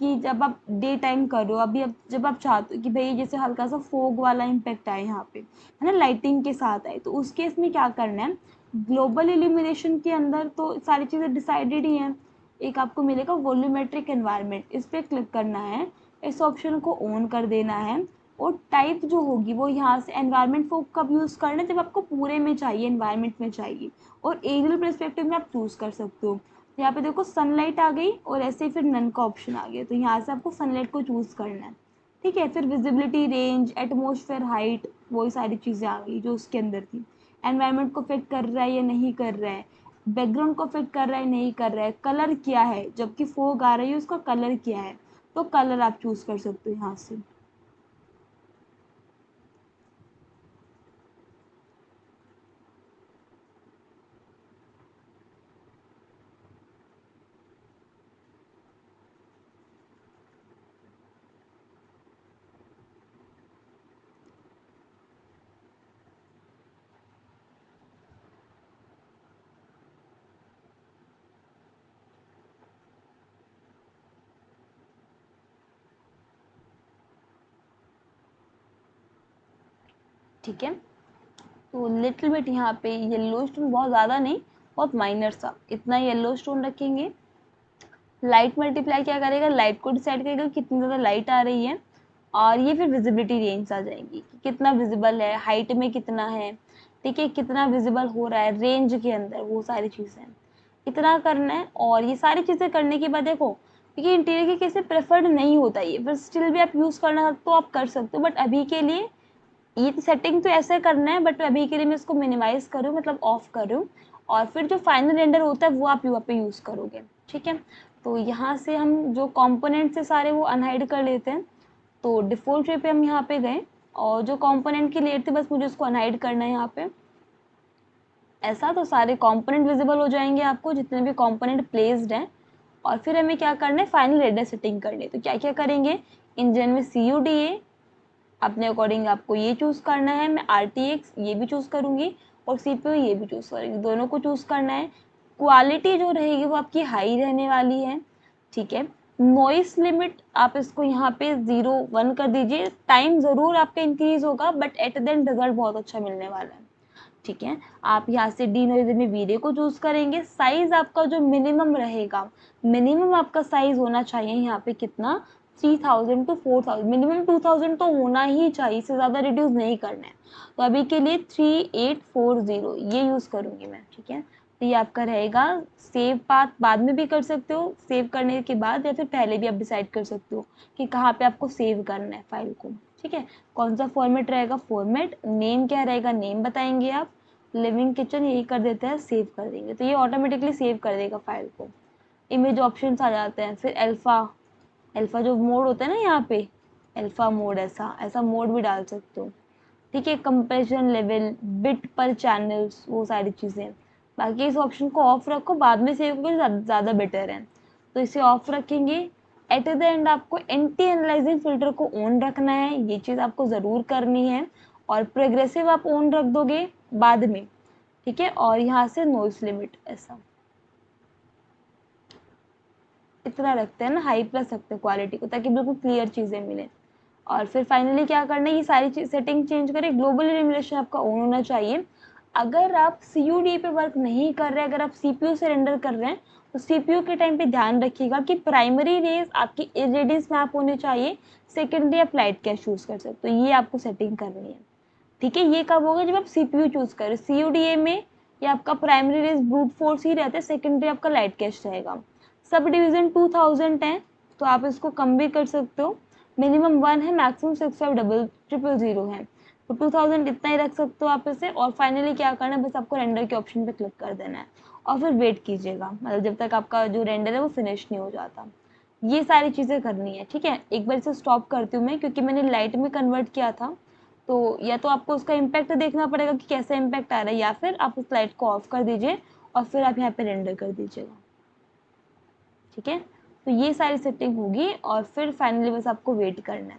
कि जब आप डे टाइम कर रहे हो, अभी अब जब आप चाहते हो कि भाई जैसे हल्का सा फोग वाला इम्पैक्ट आए यहाँ पे, है ना, लाइटिंग के साथ आए, तो उस केस में क्या करना है, ग्लोबल इल्यूमिनेशन के अंदर तो सारी चीज़ें डिसाइडेड ही हैं। एक आपको मिलेगा वॉल्यूमेट्रिक एनवायरनमेंट, इस पर क्लिक करना है, इस ऑप्शन को ऑन कर देना है और टाइप जो होगी वो यहाँ से एनवायरनमेंट फोक कब यूज़ करना है, जब आपको पूरे में चाहिए, एनवायरनमेंट में चाहिए, और एरियल पर्सपेक्टिव में आप चूज़ कर सकते हो। यहाँ पे देखो सनलाइट आ गई और ऐसे ही फिर नन का ऑप्शन आ गया, तो यहाँ से आपको सनलाइट को चूज़ करना है। ठीक है, फिर विजिबिलिटी, रेंज, एटमॉस्फेयर हाइट, वही सारी चीज़ें आ गई जो उसके अंदर थी। एनवायरनमेंट को फिट कर रहा है या नहीं कर रहा है, बैकग्राउंड को फिट कर रहा है नहीं कर रहा है, कलर क्या है, जबकि फोग आ रही है उसका कलर क्या है, तो कलर आप चूज़ कर सकते हो यहाँ से। ठीक है, तो लिटिल बिट यहाँ पे येलो स्टोन, बहुत ज़्यादा नहीं, बहुत माइनर सा, इतना येलो स्टोन रखेंगे। लाइट मल्टीप्लाई क्या करेगा, लाइट को डिसाइड करेगा कितनी ज़्यादा लाइट आ रही है, और ये फिर विजिबिलिटी रेंज आ जाएगी कि कितना विजिबल है, हाइट में कितना है, ठीक है, कितना विजिबल हो रहा है रेंज के अंदर, वो सारी चीज़ें इतना करना है। और ये सारी चीज़ें करने के बाद देखो, क्योंकि इंटीरियर के केस में प्रेफर्ड नहीं होता ये, पर स्टिल भी आप यूज़ करना तो आप कर सकते हो, बट अभी के लिए ये सेटिंग तो ऐसे करना है, बट अभी के लिए मैं इसको मिनिमाइज करूँ, मतलब ऑफ करूँ, और फिर जो फाइनल रेंडर होता है वो आप यहाँ पे यूज़ करोगे। ठीक है, तो यहाँ से हम जो कंपोनेंट्स है सारे वो अनहाइड कर लेते हैं। तो डिफ़ॉल्ट वे पे हम यहाँ पे गए और जो कंपोनेंट की लेयर थी बस मुझे उसको अनहाइड करना है यहाँ पे, ऐसा। तो सारे कंपोनेंट विजिबल हो जाएंगे आपको, जितने भी कंपोनेंट प्लेस्ड हैं। और फिर हमें क्या करना है, फाइनल रेंडर सेटिंग करनी है। तो क्या क्या करेंगे, इंजन में CUDA अपने अकॉर्डिंग आपको ये चूज़ करना है, मैं RTX ये भी चूज़ करूँगी और CPU ये भी चूज़ करूँगी, दोनों को चूज़ करना है। क्वालिटी जो रहेगी वो आपकी हाई रहने वाली है। ठीक है, नॉइस लिमिट आप इसको यहाँ पे 0 1 कर दीजिए। टाइम ज़रूर आपका इंक्रीज होगा, but at the end result बहुत अच्छा मिलने वाला है। ठीक है, आप यहाँ से डी नॉइज में वीडियो को चूज़ करेंगे। साइज आपका जो मिनिमम रहेगा, मिनिमम आपका साइज होना चाहिए यहाँ पे कितना, 3000 to 4000, मिनिमम 2000 तो होना ही चाहिए, इससे ज़्यादा रिड्यूस नहीं करना है। तो अभी के लिए 3840 ये यूज़ करूँगी मैं। ठीक है, तो ये आपका रहेगा। सेव पाथ बाद में भी कर सकते हो, सेव करने के बाद या फिर पहले भी आप डिसाइड कर सकते हो कि कहाँ पे आपको सेव करना है फाइल को। ठीक है, कौन सा फॉर्मेट रहेगा, फॉर्मेट, नेम क्या रहेगा, नेम बताएंगे आप, लिविंग किचन यही कर देते हैं, सेव कर देंगे, तो ये ऑटोमेटिकली सेव कर देगा फाइल को। इमेज ऑप्शंस आ जाते हैं, फिर अल्फ़ा, अल्फ़ा जो मोड होता है ना यहाँ पे, अल्फ़ा मोड, ऐसा ऐसा मोड भी डाल सकते हो। ठीक है, कंप्रेशन लेवल, बिट पर चैनल्स, वो सारी चीज़ें। बाकी इस ऑप्शन को ऑफ रखो, बाद में सेव करो, ज़्यादा बेटर है। तो इसे ऑफ रखेंगे। एट द एंड आपको एंटी एनालाइजिंग फिल्टर को ऑन रखना है, ये चीज़ आपको ज़रूर करनी है। और प्रोग्रेसिव आप ऑन रख दोगे बाद में। ठीक है, और यहाँ से नॉइस लिमिट, ऐसा। इतना रखते हैं ना, हाई प्लस रखते हैं क्वालिटी को, ताकि बिल्कुल क्लियर चीज़ें मिलें। और फिर फाइनली क्या करना है, ये सारी सेटिंग चेंज करें, ग्लोबल इल्यूमिनेशन आपका ऑन होना चाहिए। अगर आप CUDA पे वर्क नहीं कर रहे हैं, अगर आप CPU से रेंडर कर रहे हैं, तो CPU के टाइम पे ध्यान रखिएगा कि प्राइमरी रेज आपकी एलईडीज मैप होने चाहिए, सेकेंडरी आप लाइट कैश यूज़ कर सकते हो, ये आपको सेटिंग करनी है। ठीक है, ये कब होगा, जब आप CPU चूज़ करें। CUDA में ये आपका प्राइमरी रेज ब्रूट फोर्स ही रहता है, सेकेंडरी आपका लाइट कैश रहेगा। सब डिवीजन 2000 है, तो आप इसको कम भी कर सकते हो, मिनिमम 1 है, मैक्सिमम 65000 है, तो 2000 इतना ही रख सकते हो आप इसे। और फाइनली क्या करना है, बस आपको रेंडर के ऑप्शन पे क्लिक कर देना है और फिर वेट कीजिएगा, मतलब जब तक आपका जो रेंडर है वो फिनिश नहीं हो जाता। ये सारी चीज़ें करनी है। ठीक है, एक बार इसे स्टॉप करती हूँ मैं, क्योंकि मैंने लाइट में कन्वर्ट किया था, तो या तो आपको उसका इम्पैक्ट देखना पड़ेगा कि कैसा इम्पैक्ट आ रहा है, या फिर आप उस लाइट को ऑफ कर दीजिए और फिर आप यहाँ पे रेंडर कर दीजिएगा। ठीक है, तो ये सारी सेटिंग होगी और फिर फाइनली बस आपको वेट करना है।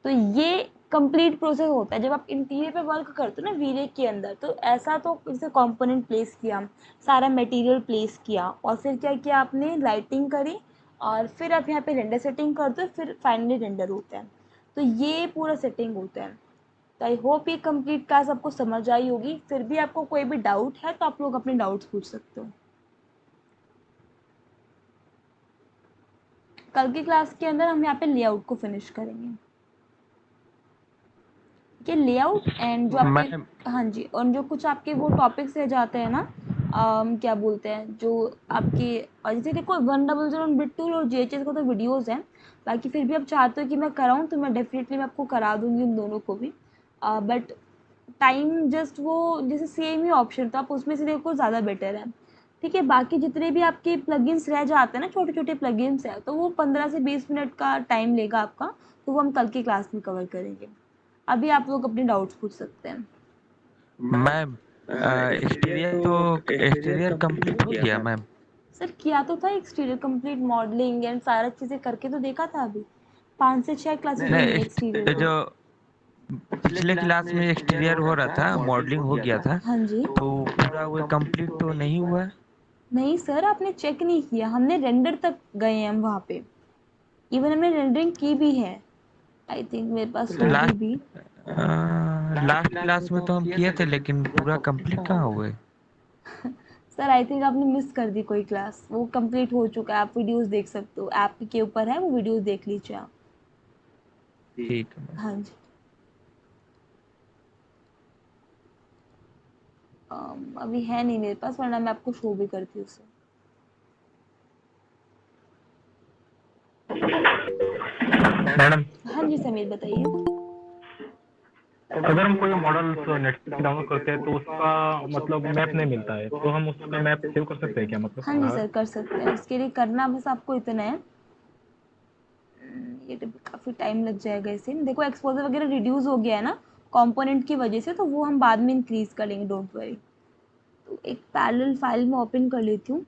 तो ये कंप्लीट प्रोसेस होता है जब आप इंटीरियर पे वर्क करते हो ना वीरे के अंदर। तो ऐसा तो जैसे कंपोनेंट प्लेस किया, सारा मटेरियल प्लेस किया, और फिर क्या किया आपने, लाइटिंग करी, और फिर आप यहाँ पे रेंडर सेटिंग करते हो, फिर फाइनली रेंडर होता है। तो ये पूरा सेटिंग होता है। तो आई होप ये कंप्लीट क्लास आपको समझ आई होगी। फिर भी आपको कोई भी डाउट है तो आप लोग अपने डाउट्स पूछ सकते हो। कल की क्लास के अंदर हम यहाँ पे लेआउट को फिनिश करेंगे। कि लेआउट एंड जो आपके, मैम हाँ जी, और जो कुछ आपके वो टॉपिक्स रह जाते हैं ना, क्या बोलते हैं जो आपके, जैसे देखो 100 बिट्टूल और JHS का तो वीडियोस हैं, बाकी फिर भी आप चाहते हो कि मैं कराऊँ तो मैं डेफिनेटली मैं आपको करा दूंगी उन दोनों को भी। बट टाइम जस्ट वो जैसे सेम ही ऑप्शन, तो आप उसमें से देखो ज़्यादा बेटर है। ठीक है, बाकी जितने भी आपके प्लगइन्स रह जाते हैं ना, छोटे छोटे प्लगइन्स हैं, तो वो 15 से 20 मिनट का टाइम लेगा आपका, तो वो हम कल की क्लास में कवर करेंगे। अभी आप लोग अपने डाउट्स पूछ सकते हैं। मैम एक्सटीरियर कंप्लीट हो गया मैम। सर किया तो था एक्सटीरियर कंप्लीट, मॉडलिंग एंड सारा चीज़ें करके तो देखा था। अभी 5 से 6 क्लासेस हुई है एक्सटीरियर की। जो पिछले क्लास में एक्सटीरियर हो रहा था, मॉडलिंग हो गया था, हाँ जी। तो पूरा वो कंप्लीट तो नहीं हुआ है। नहीं सर, आपने चेक नहीं किया, हमने रेंडर तक गए हैं हम वहाँ पे, इवन हमने रेंडरिंग की भी है। आई थिंक मेरे पास होगी लास्ट भी। लास्ट क्लास में तो हम किए थे, लेकिन पूरा कंप्लीट कहाँ हुए। सर आई थिंक आपने मिस कर दी कोई क्लास, वो कंप्लीट हो चुका है, आप वीडियोस देख सकते हो, ऐप के ऊपर है वो, वीडियोस देख लीजिए आप। ठीक है मैम। हाँ जी। अभी है नहीं मेरे पास, वरना मैं आपको शो भी करती हूँ उसे। मैडम, हाँ जी समीर बताइए। अगर हम कोई मॉडल नेट से डाउनलोड करते हैं तो उसका मतलब मैप नहीं मिलता है, तो हम उसका मैप सेव कर सकते हैं क्या, मतलब हाँ जी बाहर? सर कर सकते हैं, उसके लिए करना बस आपको इतना है। ये तो काफ़ी टाइम लग जाएगा इसे, देखो एक्सपोजर वगैरह रिड्यूस हो गया है ना कंपोनेंट की वजह से, तो वो हम बाद में इंक्रीज कर लेंगे, डोंट वरी। तो एक पैरेलल फाइल में ओपन कर लेती हूँ।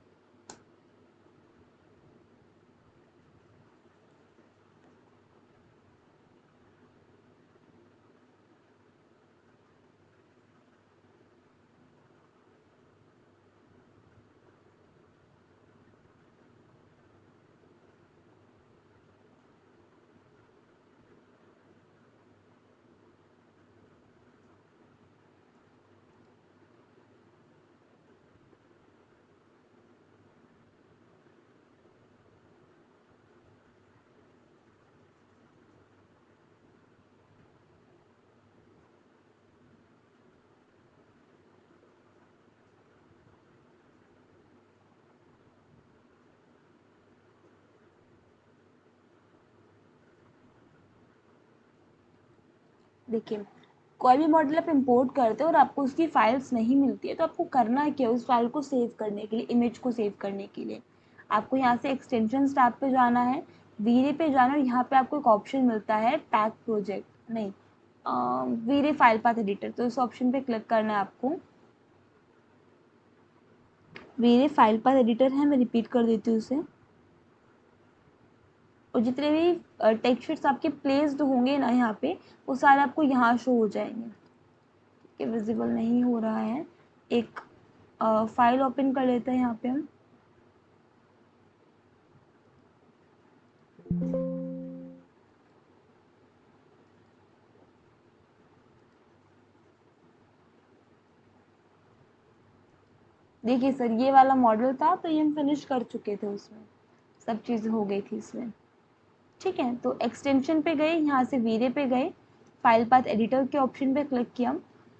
देखिए, कोई भी मॉडल आप इंपोर्ट करते हो और आपको उसकी फाइल्स नहीं मिलती है, तो आपको करना है क्या, उस फाइल को सेव करने के लिए, इमेज को सेव करने के लिए आपको यहाँ से एक्सटेंशन टैब पे जाना है, वीरे पे जाना है, और यहाँ पे आपको एक ऑप्शन मिलता है पैक प्रोजेक्ट, नहीं वीरे फाइल पाथ एडिटर, तो इस ऑप्शन पे क्लिक करना है आपको। वीरे फाइल पाथ एडिटर है, मैं रिपीट कर देती हूँ उसे। और जितने भी टेक्स्ट शीट्स आपके प्लेस्ड होंगे ना यहाँ पे, वो सारे आपको यहाँ शो हो जाएंगे। कि विजिबल नहीं हो रहा है, एक फाइल ओपन कर लेते हैं यहाँ पे हम। देखिए सर, ये वाला मॉडल था तो ये हम फिनिश कर चुके थे, उसमें सब चीज़ हो गई थी इसमें। ठीक है, तो एक्सटेंशन पे गए, यहाँ से वीरे पे गए, फाइल पाथ एडिटर के ऑप्शन पे क्लिक किया,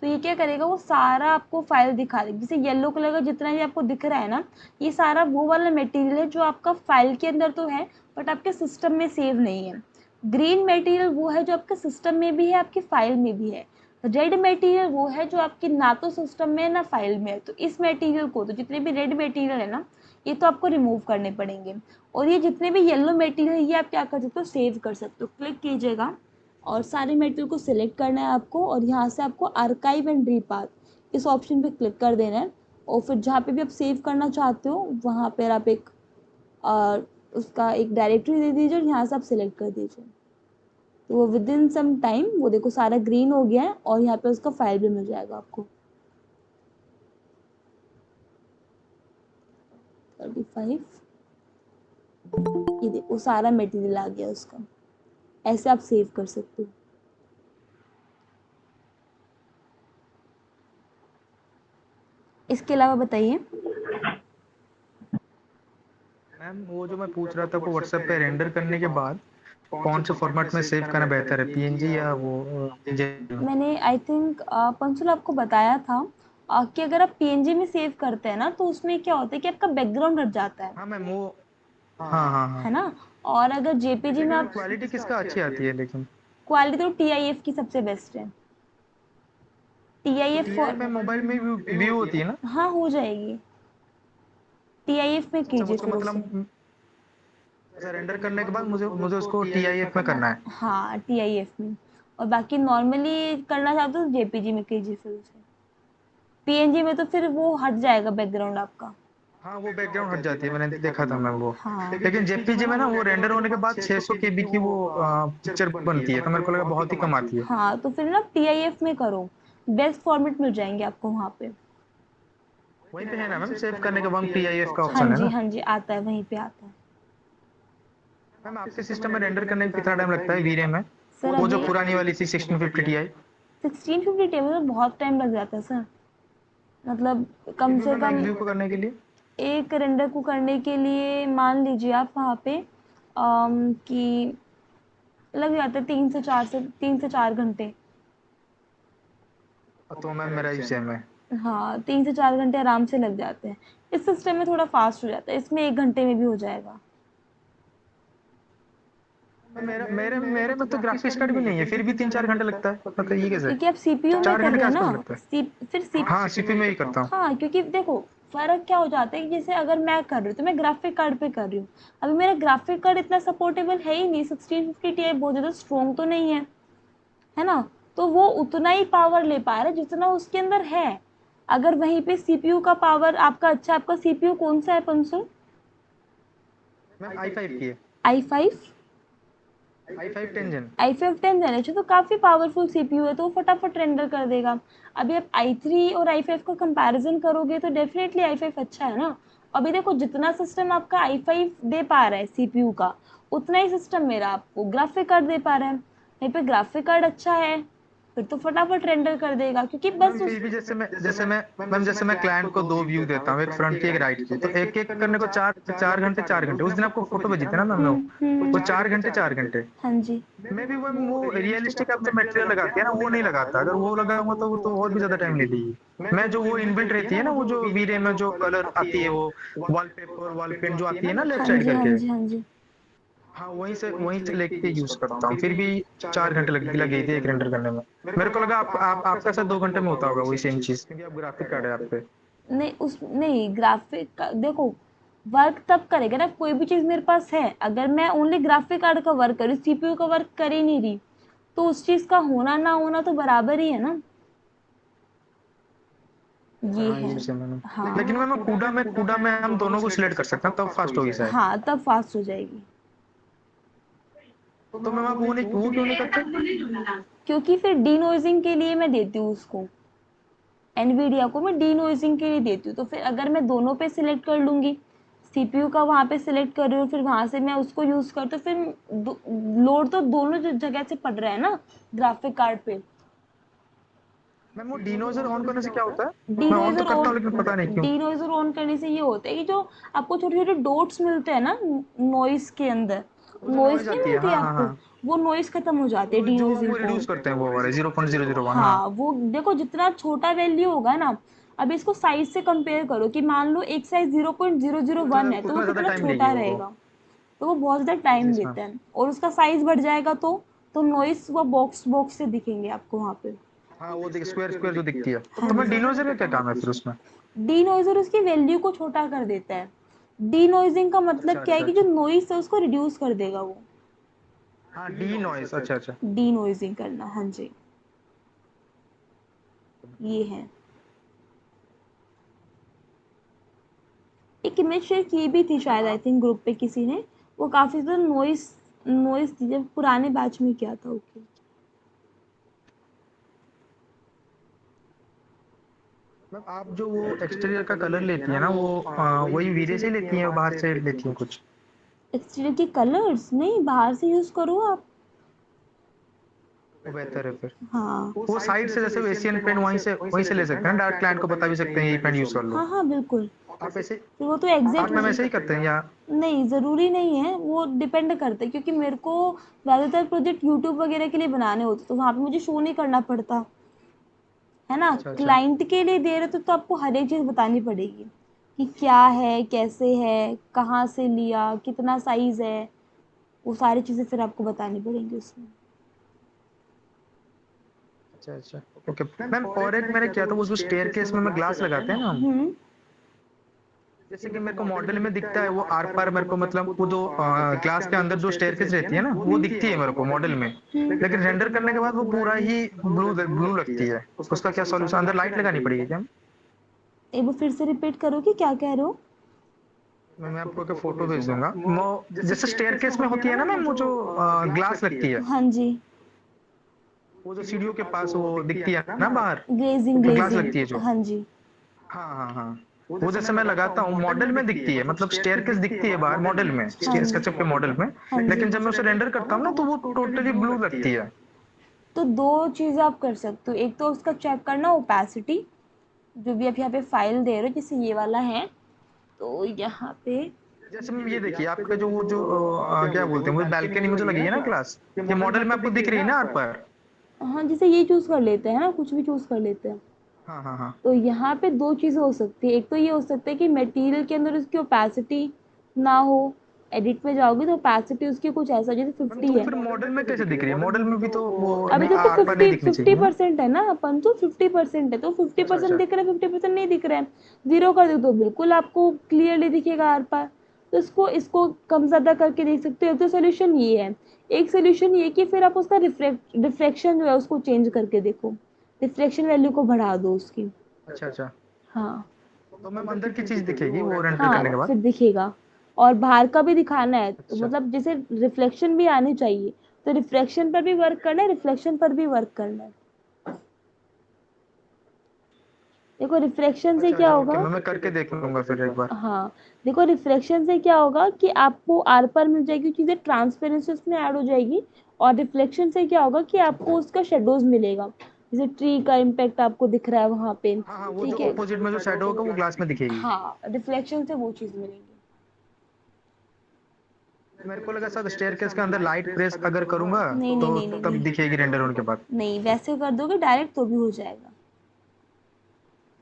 तो ये क्या करेगा, वो सारा आपको फाइल दिखा देगा। जैसे येलो कलर का जितना भी आपको दिख रहा है ना, ये सारा वो वाला मटेरियल है जो आपका फाइल के अंदर तो है बट आपके सिस्टम में सेव नहीं है। ग्रीन मटेरियल वो है जो आपके सिस्टम में भी है, आपकी फाइल में भी है। रेड मटेरियल वो है जो आपकी ना तो सिस्टम में है ना फाइल में है। तो इस मटेरियल को, तो जितने भी रेड मटेरियल है ना, ये तो आपको रिमूव करने पड़ेंगे। और ये जितने भी येलो मटेरियल, ये आप क्या कर सकते हो, सेव कर सकते हो। क्लिक कीजिएगा और सारे मटेरियल को सिलेक्ट करना है आपको, और यहाँ से आपको आर्काइव एंड रीपाथ इस ऑप्शन पे क्लिक कर देना है। और फिर जहाँ पे भी आप सेव करना चाहते हो वहाँ पर आप एक उसका एक डायरेक्टरी दे दीजिए और यहाँ से आप सिलेक्ट कर दीजिए। तो वो विद इन सम टाइम वो देखो सारा ग्रीन हो गया है और यहाँ पे उसका फाइल भी मिल जाएगा आपको। 35 ये देखो सारा मटेरियल आ गया उसका। ऐसे आप सेव कर सकते हो। इसके अलावा बताइए। मैम वो जो मैं पूछ रहा था को व्हाट्सएप पे रेंडर करने के बाद कौन से फॉर्मेट में सेव करना बेहतर है, पीएनजी या वो मैंने आई थिंक पंसुल आपको बताया था कि अगर आप पीएनजी में सेव करते हैं ना तो उसमें क्या होता है कि आपका बैकग्राउंड हट जाता है। हाँ मैम वो हाँ है ना। और अगर जेपीजी में आप क्वालिटी किसका अच्छी आती है लेकिन क्वालिटी तो टीआईएफ की सबसे बेस्ट है। टीआईएफ में मोबाइल में व्यू होती है ना। हाँ हो जाएगी। टीआईएफ में कीजिए फिर उसे। मतलब रेंडर करने के बाद मुझे मुझे उसको टीआईएफ में करना है। हाँ टीआईएफ में। और बाकी नॉर्मली करना चाहते हो तो जेपीजी में कीजिए फिर उसे। पीएनजी में तो फिर वो हट जाएगा बैकग्राउंड आपका। हाँ वो बैकग्राउंड हट जाती है, मैंने देखा था मैम वो। हाँ लेकिन जेपीजी में ना वो रेंडर होने के बाद 600 केबी की वो पिक्चर बनती है, तो मेरे को लगा बहुत ही कम आती है। हाँ तो फिर ना टीआईएफ में करो, बेस्ट फॉर्मेट मिल जाएंगे आपको वहाँ पे। वहीं पे है ना मैम सेव करने के बाद टीआईएफ का हाँ ऑप्शन है जी ना। हाँ जी, आता है वहीं पे आता है। मैम आपके सिस्टम में रेंडर करने में कितना टाइम लगता है वीरे में, सर वो जो अभी पुरानी वाली थी 1650 Ti? 1650 टेबल में बहुत टाइम लग जाता है सर। मतलब कम से कम व्यू को करने के लिए एक रेंडर को करने के लिए मान लीजिए आप वहाँ पे कि लग जाते हैं 3 से 4 घंटे। तो मैम मेरा ही सेम है। हाँ 3 से 4 घंटे आराम से लग जाते हैं। इस सिस्टम में थोड़ा फास्ट हो जाता है, इसमें 1 घंटे में भी हो जाएगा। मेरा मेरे मेरे में तो ग्राफिक्स कार्ड भी नहीं है, फिर भी 3-4 घंटे लगता है, पता ये कैसे। क्योंकि आप सीपीयू में 4 कर घंटे रहे के हो आसपास ना। लगता है। फिर सीपीयू हाँ सीपी में ही करता हूँ। हाँ क्योंकि देखो फर्क क्या हो जाता है कि जैसे अगर मैं कर रही हूँ तो मैं ग्राफिक कार्ड पे कर रही हूँ। अभी मेरा ग्राफिक कार्ड इतना सपोर्टेबल है ही नहीं। 1650 Ti बहुत ज़्यादा स्ट्रॉन्ग तो नहीं है, है ना। तो वो उतना ही पावर ले पा रहा है जितना उसके अंदर है। अगर वहीं पे सीपीयू का पावर आपका अच्छा, आपका सीपीयू कौन सा है पंसुल? मैम i5 की है। i5 i5 10 Gen। i5 10 generation तो काफ़ी पावरफुल सीपीयू है, तो वो फटाफट रेंडर कर देगा। अभी आप i3 और i5 का कंपैरिजन करोगे तो डेफिनेटली i5 अच्छा है ना। अभी देखो जितना सिस्टम आपका i5 दे पा रहा है सीपीयू का, उतना ही सिस्टम मेरा आपको ग्राफिक कार्ड दे पा रहा है। वहीं पे ग्राफिक कार्ड अच्छा है फिर तो फटाफट रेंडर कर देगा, क्योंकि बस फिर भी जैसे मैं क्लाइंट को 2 व्यू देता हूँ, एक फ्रंट की एक राइट की, तो एक एक करने को 4 घंटे उस दिन आपको फोटो भेजी थी ना मैम, वो 4 घंटे हाँ जी मैं भी वो रियलिस्टिक आप जो मटेरियल लगाती है ना वो नहीं लगाता, अगर वो लगाऊंगा तो वो तो और भी ज्यादा टाइम ले लेगी। मैं जो वो इनबिल्ट रहती है ना, वो जो वीरे में जो कलर आती है, वो वॉलपेपर वॉल पेंट जो आती है ना लेफ्ट साइड हाँ करके, जी हाँ जी। हाँ वहीं से लेके यूज करता हूँ। फिर भी 4 घंटे लगी थी एक रेंडर करने में। मेरे को लगा आपका शायद 2 घंटे में होता होगा वही सेम चीज, क्योंकि आप ग्राफिक कार्ड है आप पे। नहीं ग्राफिक का देखो वर्क तब करेगा ना, कोई भी चीज़ मेरे पास है, अगर मैं ओनली ग्राफिक कार्ड का वर्क करूँ, सीपीयू का वर्क कर ही नहीं रही, तो उस चीज़ का होना ना होना तो बराबर ही है ना। ये हाँ है। ये भी सेम है। हाँ लेकिन मैं कूडा में हम दोनों को सिलेक्ट कर सकते हैं, तब फास्ट होगी शायद। हाँ तब फास्ट हो जाएगी। तो मैम आप वो क्यों नहीं करते? क्योंकि फिर डी नोइजिंग के लिए मैं देती हूँ उसको, एनवीडिया को मैं डी नोइजिंग के लिए देती हूँ। तो फिर अगर मैं दोनों पे सिलेक्ट कर लूँगी, CPU का वहाँ पे सिलेक्ट कर रही हूँ, फिर वहाँ से मैं उसको यूज़ करती हूँ, फिर लोड तो दोनों जगह से पड़ रहा है ना ग्राफिक कार्ड पे। मैम वो डिनोजर ऑन करने से क्या होता है? मैं ऑन तो डीनोइजर करता ऑन हूँ लेकिन पता नहीं क्यों। डीनोइजर ऑन करने से ये होता है कि जो आपको छोटे छोटे डॉट्स मिलते हैं ना नॉइस के अंदर, वो जो नॉइस नॉइज नहीं आती है, मिलती हाँ हाँ आपको, हाँ, वो नॉइस खत्म हो जाती है जो डीनोइजिंग वो रिड्यूस को। करते हैं वो वाले 0.001, हाँ। हाँ वो देखो जितना छोटा वैल्यू होगा ना, अब इसको साइज से कंपेयर करो कि मान लो एक साइज 0.001 है तो वो उतना ज्यादा कितना टाइम लेगी छोटा वो। रहेगा, तो वो बहुत ज़्यादा टाइम यस मैम। लेता है, और उसका साइज बढ़ जाएगा तो नॉइस वो बॉक्स बॉक्स से दिखेंगे आपको वहाँ पे। हाँ वो देख स्क्वायर स्क्वायर जो दिखती है, हाँ तो मैं जी। डिनोजर का क्या काम है फिर उसमें? डीनोइजर उसकी वैल्यू को छोटा कर देता है। डीनोइजिंग का मतलब अच्छा क्या है अच्छा कि जो अच्छा। नॉइस है उसको रिड्यूस कर देगा वो। हाँ डी नॉइस, अच्छा अच्छा। डीनोइजिंग करना, हाँ जी, ये है। एक इमेज शेयर की भी थी शायद, आई थिंक ग्रुप पे किसी ने, वो काफी ज्यादा नॉइस नॉइस थी, जब पुराने बैच में किया था। ओके। मैम आप जो वो एक्सटीरियर का कलर लेती है ना, वो वही वीरे से लेती है, बाहर से लेती है कुछ? एक्सटीरियर के कलर्स नहीं, बाहर से यूज करो आप। वो बेहतर है फिर। हाँ वो साइड से जैसे एशियन पेंट वहीं से ले सकते हैं, डायरेक्ट क्लाइंट को बता भी सकते हैं यही पेंट यूज कर लो। हाँ हाँ बिल्कुल। आप ऐसे, फिर वो तो आप मैम ऐसे ही एग्जैक्टली करते हैं या? नहीं, ज़रूरी नहीं है, वो डिपेंड करता है, क्योंकि मेरे को ज़्यादातर प्रोजेक्ट यूट्यूब वगैरह के लिए बनाने होते तो वहाँ पे मुझे शो नहीं करना पड़ता है ना। अच्छा अच्छा। क्लाइंट के लिए दे रहे तो आपको हर एक चीज़ बतानी पड़ेगी कि क्या है, कैसे है, कहाँ से लिया, कितना साइज़ है, वो सारी चीज़ें फिर आपको बतानी पड़ेंगी उसमें। अच्छा अच्छा ओके मैम। और एक मैंने किया था वो जो स्टेयर केस में ग्लास लगाते हैं ना हम, हम्म। जैसे कि मेरे को मॉडल में दिखता है वो आर पार, मेरे को मतलब वो जो ग्लास के अंदर जो स्टेयरकेस रहती है ना वो दिखती है मेरे को मॉडल में, लेकिन रेंडर करने के बाद वो पूरा ही ब्लू ब्लू लगती है। उसका क्या सॉल्यूशन, अंदर लाइट लगानी पड़ेगी क्या? एक बार फिर से रिपीट करो कि क्या कह रहे हो। मैं आपको एक फोटो भेज दूंगा। वो जैसे स्टेयरकेस में होती है ना मैम, वो जो ग्लास लगती है, हाँ जी। वो जो सीढ़ियों के पास वो दिखती है ना बाहर, ग्लेजिंग जो ग्लास लगती है ग्लेजिंग, जो, हाँ जी। हाँ हाँ हाँ, वो जैसे मैं लगाता हूँ मॉडल में दिखती है, मतलब स्टेयरकेस दिखती है बाहर मॉडल में, हाँ जी। स्केचअप के मॉडल में, हाँ जी। लेकिन जब मैं उसे रेंडर करता हूँ ना तो वो टोटली ब्लू लगती है। तो दो चीज़ें आप कर सकते हो, एक तो उसका चेक करना ओपेसिटी, जो भी आप यहाँ पे फाइल दे रहे हो, जैसे ये वाला है, तो यहाँ पे जैसे मैम ये देखिए आपका जो वो जो क्या बोलते हैं, वो बैल्कनी में जो लगी है ना क्लास, ये मॉडल में आपको दिख रही है ना आर पर? हाँ, जैसे ये चूज़ कर लेते हैं ना, कुछ भी चूज़ कर लेते हैं। हाँ हाँ हाँ। तो यहाँ पे दो चीज़ें हो सकती है, एक तो ये हो सकता है कि मटेरियल के अंदर उसकी ओपेसिटी ना हो, एडिट में जाओगे तो ओपेसिटी उसकी कुछ ऐसा जैसे मैम 50 तो है। फिर मॉडल में कैसे दिख रही है? मॉडल में भी तो वो अभी नहीं, देखो आर पर नहीं 50 दिखनी चाहिए ना? 50% है ना, अपन तो 50% है, तो अच्छा 50% अच्छा। दिख रहा है, 50% नहीं दिख रहा है, जीरो कर दो तो बिल्कुल आपको क्लियरली दिखेगा आर पार। तो इसको इसको कम ज़्यादा करके देख सकते हो। एक तो सोल्यूशन ये है, एक सोल्यूशन ये कि फिर आप उसका रिफ्लेक्शन जो है उसको चेंज करके देखो, रिफ्लेक्शन वैल्यू को बढ़ा दो उसकी। अच्छा अच्छा। हाँ। तो मैम अंदर की चीज दिखेगी वो रेंडर करने के हाँ बाद? फिर दिखेगा, और बाहर का भी दिखाना है तो अच्छा। मतलब जैसे रिफ्लेक्शन भी आनी चाहिए, तो रिफ्लेक्शन पर भी वर्क करना है, रिफ्लेक्शन पर भी वर्क करना है। देखो रिफ्लेक्शन से अच्छा क्या अच्छा होगा। ओके, मैं करके देख लूंगा फिर एक बार। हाँ, देखो रिफ्लेक्शन से क्या होगा कि आपको आर पार मिल जाएगी चीजें, ट्रांसपेरेंसी उसमें ऐड हो जाएगी, और रिफ्लेक्शन से क्या होगा कि आपको उसका शेडोज मिलेगा, जैसे ट्री का इम्पैक्ट आपको दिख रहा है वहां पे। हाँ हाँ, वो जो ठीक है। ऑपोजिट में जो शैडो होगा वो ग्लास में दिखेगी। हाँ, रिफ्लेक्शन से वो चीज मिलेंगी। मेरे को लगा शायद स्टेयरकेस के अंदर लाइट प्रेस अगर करूंगा नहीं नहीं तो नहीं नहीं तब नहीं दिखेगी रेंडर होने के बाद। नहीं, वैसे कर दोगे डायरेक्ट तो भी हो जाएगा।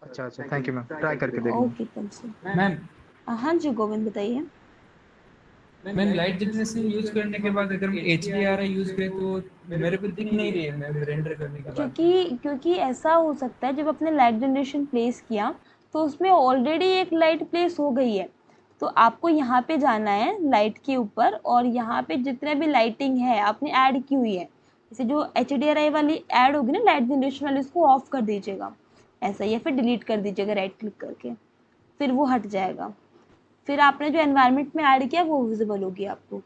अच्छा अच्छा, थैंक यू मैम, ट्राई करके देख लूंगा। ओके तब से। मैम हाँ जी गोविंद बताइए। मैम लाइट जनरेशन यूज करने के बाद अगर मैं HDR यूज करें तो मेरे को दिख नहीं रही है मैम रेंडर करने के बाद। क्योंकि ऐसा हो सकता है, जब आपने लाइट जनरेशन प्लेस किया तो उसमें ऑलरेडी एक लाइट प्लेस हो गई है, तो आपको यहाँ पे जाना है लाइट के ऊपर, और यहाँ पे जितने भी लाइटिंग है आपने ऐड की हुई है, जैसे जो HDRI वाली ऐड होगी ना लाइट जनरेशन वाली, उसको ऑफ कर दीजिएगा ऐसा, या फिर डिलीट कर दीजिएगा राइट क्लिक करके, फिर वो हट जाएगा, फिर आपने जो एनवायरनमेंट में ऐड किया वो विजिबल होगी आपको।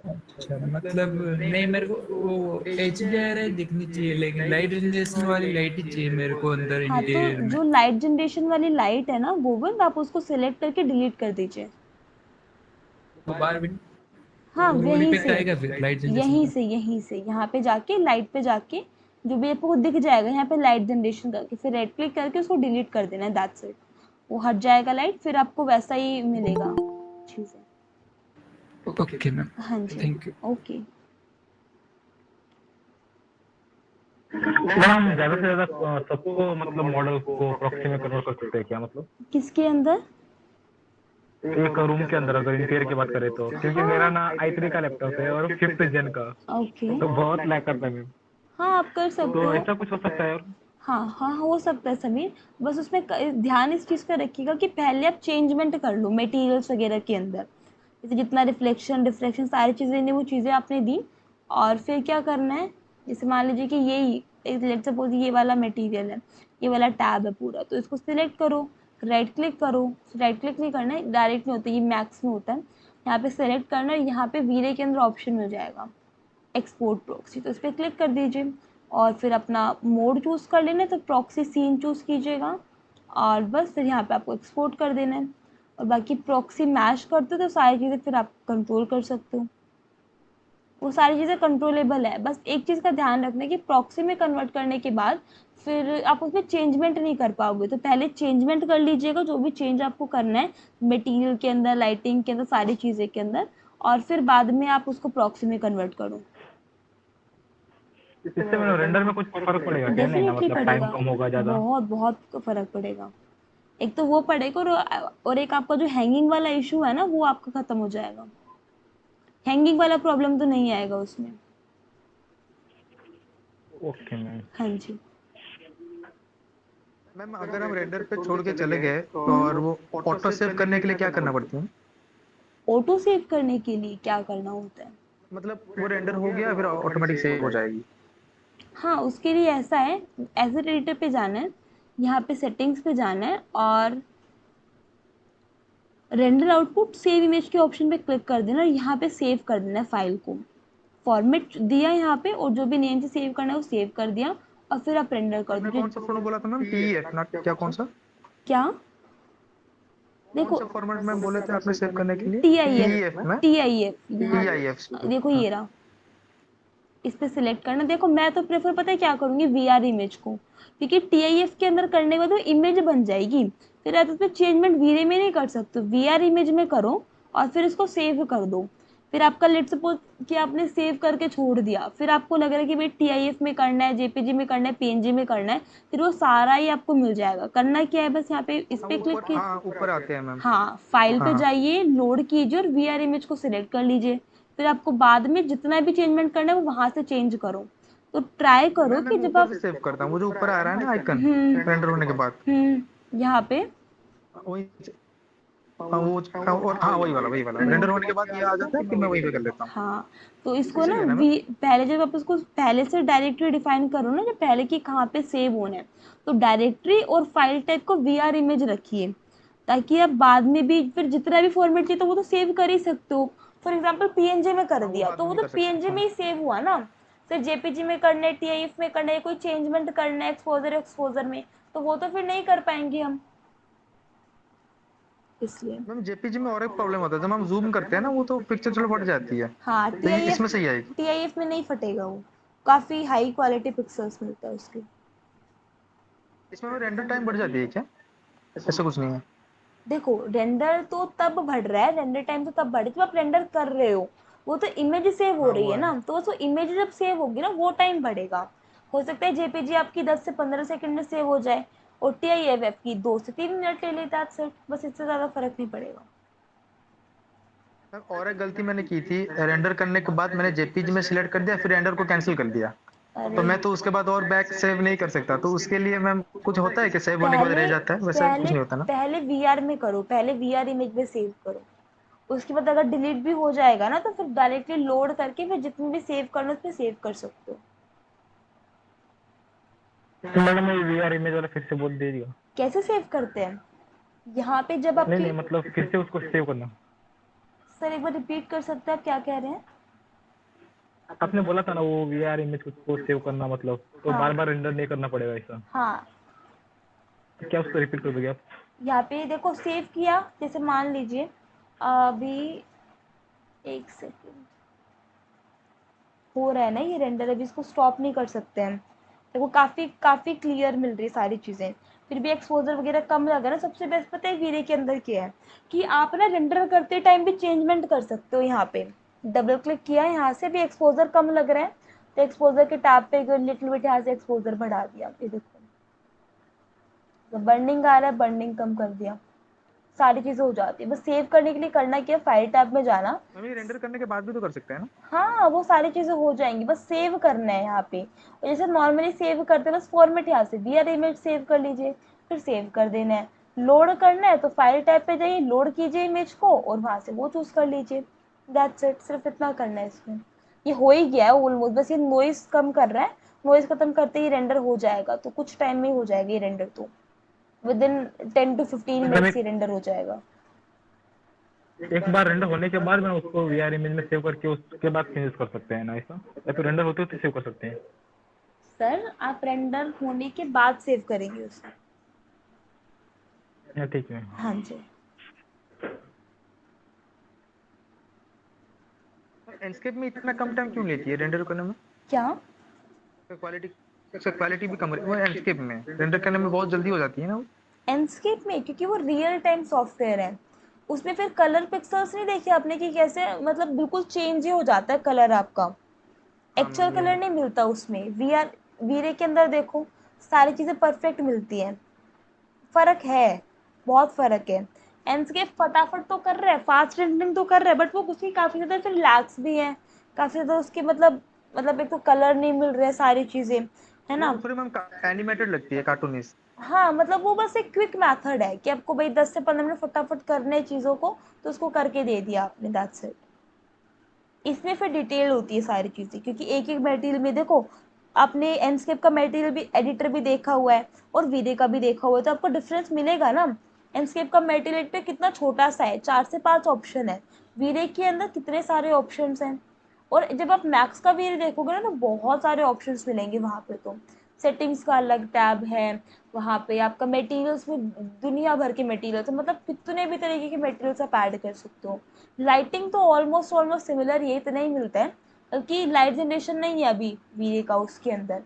अच्छा मतलब नहीं, मेरे को वो HDRI दिखनी चाहिए, लेकिन लाइट जनरेशन वाली लाइट ही चाहिए मेरे को अंदर हाँ, तो इंटीरियर में। जो लाइट जनरेशन वाली लाइट है ना गोविंद, आप उसको सिलेक्ट करके डिलीट कर दीजिए। तो बार भी हाँ, वो यहीं इफेक्ट से आएगा फिर लाइट जनरेशन यहीं का? से यहीं से यहाँ पे जाके लाइट पे जाके जो भी आपको दिख जाएगा यहाँ पे लाइट जनरेशन करके फिर राइट क्लिक करके उसको डिलीट कर देना है, दैट्स इट। वो हट जाएगा लाइट, फिर आपको वैसा ही मिलेगा चीज़ें। ओके मैम, हाँ जी, थैंक यू। ओके। मैम हम ज्यादा से ज्यादा सबको मतलब मॉडल को प्रॉक्सी में कन्वर्ट कर सकते हैं क्या, मतलब किसके अंदर? एक रूम के अंदर अगर इंटीरियर की बात करें तो, क्योंकि मेरा ना i3 का लैपटॉप है और 5th जेन का, ओके, तो बहुत लैग करता है मैम। हाँ आप कर सकते तो हो। ऐसा कुछ हो सकता है? और हाँ हाँ, हो सकता है समीर। बस उसमें ध्यान इस चीज़ का रखिएगा कि पहले आप चेंजमेंट कर लो मटेरियल्स वगैरह के अंदर, जैसे जितना रिफ्लेक्शन रिफ्लेक्शन सारी चीज़ें ने वो चीज़ें आपने दी। और फिर क्या करना है, जैसे मान लीजिए कि यही लेट्स सपोज ये वाला मटेरियल है, ये वाला टैब है पूरा, तो इसको सिलेक्ट करो, राइट क्लिक करो। राइट क्लिक नहीं करना है, डायरेक्ट नहीं होता, ये मैक्स में होता है। यहाँ पे सेलेक्ट करना है, यहाँ पे वीरे के अंदर ऑप्शन मिल जाएगा एक्सपोर्ट प्रॉक्सी, तो इस पर क्लिक कर दीजिए और फिर अपना मोड चूज़ कर लेना है, तो प्रॉक्सी सीन चूज़ कीजिएगा और बस फिर यहाँ पे आपको एक्सपोर्ट कर देना है। और बाकी प्रॉक्सी मैश करते हो तो सारी चीज़ें फिर आप कंट्रोल कर सकते हो, वो सारी चीज़ें कंट्रोलेबल है। बस एक चीज़ का ध्यान रखना है कि प्रॉक्सी में कन्वर्ट करने के बाद फिर आप उसमें चेंजमेंट नहीं कर पाओगे, तो पहले चेंजमेंट कर लीजिएगा जो भी चेंज आपको करना है मटेरियल के अंदर, लाइटिंग के अंदर, सारी चीज़ें के अंदर, और फिर बाद में आप उसको प्रॉक्सी में कन्वर्ट करो। इससे मैंने रेंडर में कुछ फर्क पड़ेगा क्या? नहीं ना, डेफिनेटली मतलब टाइम पड़ेगा, कम होगा ज्यादा? बहुत बहुत फ़र्क पड़ेगा। एक तो वो पड़ेगा और एक आपका जो हैंगिंग वाला इशू है ना वो आपका ख़त्म हो जाएगा। हैंगिंग वाला प्रॉब्लम तो नहीं आएगा उसमें। Okay ma'am. हाँ जी। मैम अगर हम रेंडर पे छोड़ के चले गए और वो ऑटो सेव करने के लिए क्या करना पड़ता है? ऑटो सेव करने के लिए क्या करना होता है? मतलब वो रेंडर हो गया फिर ऑटोमेटिक सेव हो जाएगी? हाँ, उसके लिए ऐसा है, एसेट एडिटर पे जाना है, यहाँ पे सेटिंग्स पे जाना है और रेंडर आउटपुट सेव इमेज के ऑप्शन पे क्लिक कर देना और यहाँ पे सेव कर देना है फाइल को। फॉर्मेट दिया यहाँ पे और जो भी नेम से सेव करना है वो सेव कर दिया और फिर आप रेंडर कर आपने दीजिए। कौन सा फॉर्मेट बोला था मैम? TEF ना क्या, कौन सा क्या? कौन देखो, सा फॉर्मेट मैम बोले थे आपने सेव करने के लिए? TIF, TEF में? TIF यहाँ TIF। देखो हाँ। ये रहा, इस पे सिलेक्ट करना। देखो मैं तो प्रेफर पता है क्या करूँगी, VR इमेज को, क्योंकि TIF के अंदर करने के बाद वो इमेज बन जाएगी, फिर आप उसमें चेंजमेंट वीरे में नहीं कर सकते, VR इमेज में करो और फिर इसको सेव कर दो। फिर आपका लेट सपोज कि आपने सेव करके छोड़ दिया, फिर आपको लग रहा है कि भाई TIF में करना है, JPG में करना है, PNG में करना है, फिर वो सारा ही आपको मिल जाएगा। करना क्या है, बस यहाँ पे इस हाँ पे क्लिक ऊपर, की, हाँ ऊपर आते हैं मैम। हाँ फाइल हाँ पे हाँ। जाइए, लोड कीजिए और VR इमेज को सिलेक्ट कर लीजिए। फिर आपको बाद में जितना भी चेंजमेंट करना है वो वहां से चेंज करो। तो ट्राई करो मैं कि मैम जब ऊपर आप से सेव करता हूँ, वो जो ऊपर आ रहा है ना आइकन रेंडर होने के बाद, यहाँ पे वही। हाँ वो, हाँ और हाँ वही वाला रेंडर होने के बाद ये आ जाता है, फिर मैं वहीं पे कर लेता हूँ। हाँ, तो इसको इसी ना लिए ना मैम? पहले जब आप उसको पहले से डायरेक्टरी डिफाइन करो ना, जब पहले की कहाँ पे सेव होना है, तो डायरेक्टरी और फाइल टाइप को VR इमेज रखिए, ताकि आप बाद में भी फिर जितना भी फॉर्मेट चाहिए तो वो तो सेव कर ही सकते हो। फॉर एग्जाम्पल PNG में कर हाँ वो दिया बाद तो में वो भी तो कर सकते PNG हैं। में ही सेव हुआ ना। फिर JPG में करना है, TIF में करना है, कोई चेंजमेंट करना है एक्सपोजर एक्सपोजर में, तो वो तो फिर नहीं कर पाएंगे हम, इसलिए। मैम जेपीजी में और एक प्रॉब्लम होता है, जब हम जूम करते हैं ना वो तो पिक्चर चलो फट जाती है, हाँ, तो ये इसमें सही आएगी? TIF में नहीं फटेगा, वो काफ़ी हाई क्वालिटी पिक्सल्स मिलता है उसके। इसमें रेंडर टाइम बढ़ जाती है क्या? ऐसा कुछ नहीं है? देखो रेंडर तो तब बढ़ रहा है, रेंडर टाइम तो तब बढ़ जब आप रेंडर कर रहे हो, वो तो इमेज सेव हो हाँ रही वो है है। ना, तो वो इमेज जब सेव होगी ना वो टाइम बढ़ेगा। हो सकता है JPG आपकी 10 से 15 सेकंड में सेव हो जाए और TIFF की 2 से 3 मिनट ले लेता है, बस इससे ज़्यादा फर्क नहीं पड़ेगा। मैम और एक गलती मैंने की थी, रेंडर करने के बाद मैंने जेपीजी में सिलेक्ट कर दिया, फिर रेंडर को कैंसिल कर दिया, तो अरे मैं तो उसके बाद और बैक सेव नहीं कर सकता, तो उसके लिए मैम कुछ होता है कि सेव होने के बाद पहले रह जाता है? वैसा कुछ पहले नहीं होता ना? पहले VR में करो, पहले VR इमेज में सेव करो, उसके बाद अगर डिलीट भी हो जाएगा ना तो फिर डायरेक्टली लोड करके फिर जितनी भी सेव करना उसमें सेव कर सकते हो। तो मैडम ये VR इमेज वाला फिर से बोल दीजिएगा। कैसे सेव करते हैं, यहाँ पे जब नहीं आपकी, नहीं, मतलब फिर से उसको सेव करना। सर एक बार रिपीट कर सकते हैं आप क्या कह रहे हैं? आपने बोला था ना वो वीआर इमेज को सेव करना, मतलब तो हाँ। बार बार रेंडर नहीं करना पड़ेगा ऐसा? हाँ, तो क्या उसको रिपीट कर दोगे आप? यहाँ पे देखो सेव किया, जैसे मान लीजिए अभी एक सेकेंड हो रहा है ना ये रेंडर, अभी इसको स्टॉप नहीं कर सकते हैं। देखो काफ़ी काफ़ी क्लियर मिल रही है सारी चीज़ें, फिर भी एक्सपोजर वगैरह कम लग रहा है ना। सबसे बेस्ट पता है वीरे के अंदर क्या है कि आप ना रेंडर करते टाइम भी चेंजमेंट कर सकते हो। यहाँ पे डबल क्लिक किया, यहाँ से भी एक्सपोजर कम लग रहा है तो एक्सपोजर के टैब पे लिटिल बिट यहाँ से एक्सपोजर बढ़ा दिया, ये देखो तो बर्निंग आ रहा है, बर्निंग कम कर दिया, सारी चीज़ें हो जाती है। बस सेव करने के लिए करना क्या है, फाइल टैब में जाना। हम ये रेंडर करने के बाद भी तो कर सकते हैं ना? हाँ, वो सारी चीज़ें हो जाएंगी, बस सेव करना है यहाँ पे। और जैसे नॉर्मली सेव करते हैं, बस फॉर्मेट यहाँ से वीआर इमेज सेव कर लीजिए, फिर सेव कर देना है। लोड करना है तो फाइल टैब पे जाइए, लोड कीजिए इमेज को और वहाँ से वो चूज़ कर लीजिए। दैट्स इट, सिर्फ इतना करना है इसमें। ये हो ही गया है ऑलमोस्ट, बस ये नॉइस कम कर रहा है। नॉइस खत्म करते ही रेंडर हो जाएगा, तो कुछ टाइम में ही हो जाएगा ये रेंडर, तो विद इन 10 to 15 मतलब मिनट्स ये रेंडर हो जाएगा। एक बार रेंडर होने के बाद मैं उसको वीआर इमेज में सेव करके उसके बाद चेंजेस कर सकते हैं ना ऐसा, या फिर रेंडर होते होते सेव कर सकते हैं? सर आप रेंडर होने के बाद सेव करेंगे उसे। हाँ ठीक है। हाँ जी। एंडस्केप में इतना कम टाइम क्यों लेती है रेंडर करने में? क्या? क्वालिटी भी कम वो एंडस्केप में रेंडर करने में बहुत जल्दी हो जाती है ना वो? एंडस्केप में क्योंकि वो रियल टाइम सॉफ्टवेयर है, उसमें फिर कलर पिक्सल्स नहीं देखे आपने कि कैसे मतलब बिल्कुल चेंज ही हो जाता है कलर आपका। हाँ एक्चुअल ये कलर है। नहीं मिलता उसमें। वीरे के अंदर देखो सारी चीज़ें परफेक्ट मिलती हैं। फ़र्क है, बहुत फ़र्क है। एंडस्केप फटाफट तो कर रहा है, फास्ट रेंडरिंग तो कर रहा है, बट वो उसकी काफ़ी ज़्यादा फिर लैग्स भी हैं, काफ़ी ज़्यादा उसके मतलब एक तो कलर नहीं मिल रहे हैं, सारी चीज़ें, है वो ना? थोड़ी मैम एनिमेटेड लगती है, कार्टूनिस्ट। हाँ, मतलब वो बस एक क्विक मेथड है कि आपको भाई 10 से 15 मिनट फटाफट करने हैं चीज़ों को, तो उसको करके दे दिया आपने, दैट्स इट। इसमें फिर डिटेल होती है सारी चीज़ें, क्योंकि एक-एक मटेरियल में देखो, आपने एंडस्केप का मटेरियल भी एडिटर भी देखा हुआ है और वीरे का भी देखा हुआ है, तो आपको डिफरेंस मिलेगा ना। एंडस्केप का मटेरियल पे कितना छोटा-सा है, 4 से 5 ऑप्शन है, वीरे के अंदर कितने सारे ऑप्शंस हैं। और जब आप मैक्स का वीरे देखोगे ना तो बहुत सारे ऑप्शंस मिलेंगे वहाँ पे तो। सेटिंग्स का अलग टैब है, वहाँ पे आपका मटेरियल्स में दुनिया भर के मटेरियल्स हैं, मतलब कितने भी तरीके के मटेरियल्स आप ऐड कर सकते हो। लाइटिंग तो ऑलमोस्ट सिमिलर ये इतना ही मिलता है, बल्कि लाइट जनरेशन नहीं है अभी वीरे का उसके अंदर।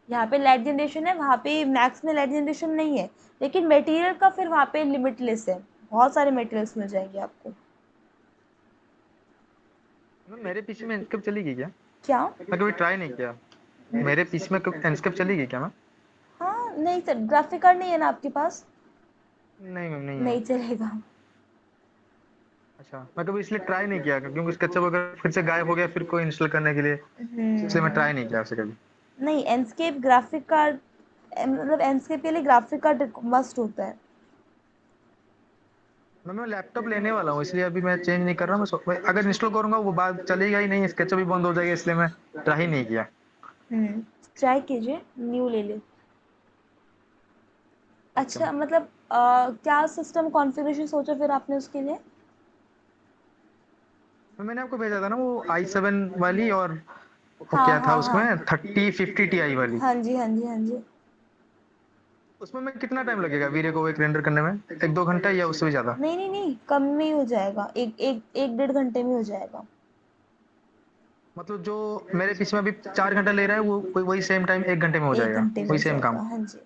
यहाँ पे लाइट जनरेशन है, वहाँ पे मैक्स में लाइट जनरेशन नहीं है, लेकिन मटेरियल का फिर वहाँ पे लिमिटलेस है, बहुत सारे मटेरियल्स मिल जाएंगे आपको। मैम मेरे पीसी में एंडस्केप चलेगी क्या? क्या? मैं कभी ट्राई नहीं किया। मेरे पीसी में एंडस्केप चलेगी क्या मैम? हाँ नहीं सर, ग्राफिक कार्ड नहीं है ना आपके पास? नहीं मैम नहीं है। नहीं चलेगा। अच्छा, मैं कभी इसलिए ट्राई नहीं किया क्योंकि स्केचअप अगर फिर से गायब हो गया फिर कोई इंस्टॉल करने के लिए, इसलिए मैं ट्राई नहीं किया उसे कभी। नहीं, एंडस्केप ग्राफिक कार्ड मतलब एंडस्केप के लिए ग्राफिक कार्ड मस्ट होता है। मैं लैपटॉप लेने वाला हूँ इसलिए अभी मैं चेंज नहीं कर रहा। मैं अगर इंस्टॉल करूंगा वो बात चलेगा ही नहीं, स्केचअप भी बंद हो जाएगा, इसलिए मैं ट्राई नहीं किया। ट्राई कीजिए, न्यू ले ले। अच्छा, मतलब क्या सिस्टम कॉन्फ़िगरेशन सोचा फिर आपने उसके लिए? मैंने आपको भेजा था ना वो i7 वाली, और वो हाँ क्या था हाँ उसमें हाँ 3050 Ti वाली। हाँ जी हाँ जी हाँ जी। उसमें मैं कितना टाइम लगेगा वीडियो को एक रेंडर करने में? 1-2 घंटा या उससे भी ज्यादा? नहीं नहीं नहीं, कम में ही हो जाएगा, एक 1.5 घंटे में हो जाएगा। मतलब जो मेरे पीछे में अभी 4 घंटा ले रहा है वो वही सेम टाइम 1 घंटे में हो एक जाएगा, घंटे में वही हो सेम जाएगा, काम। हाँ जी।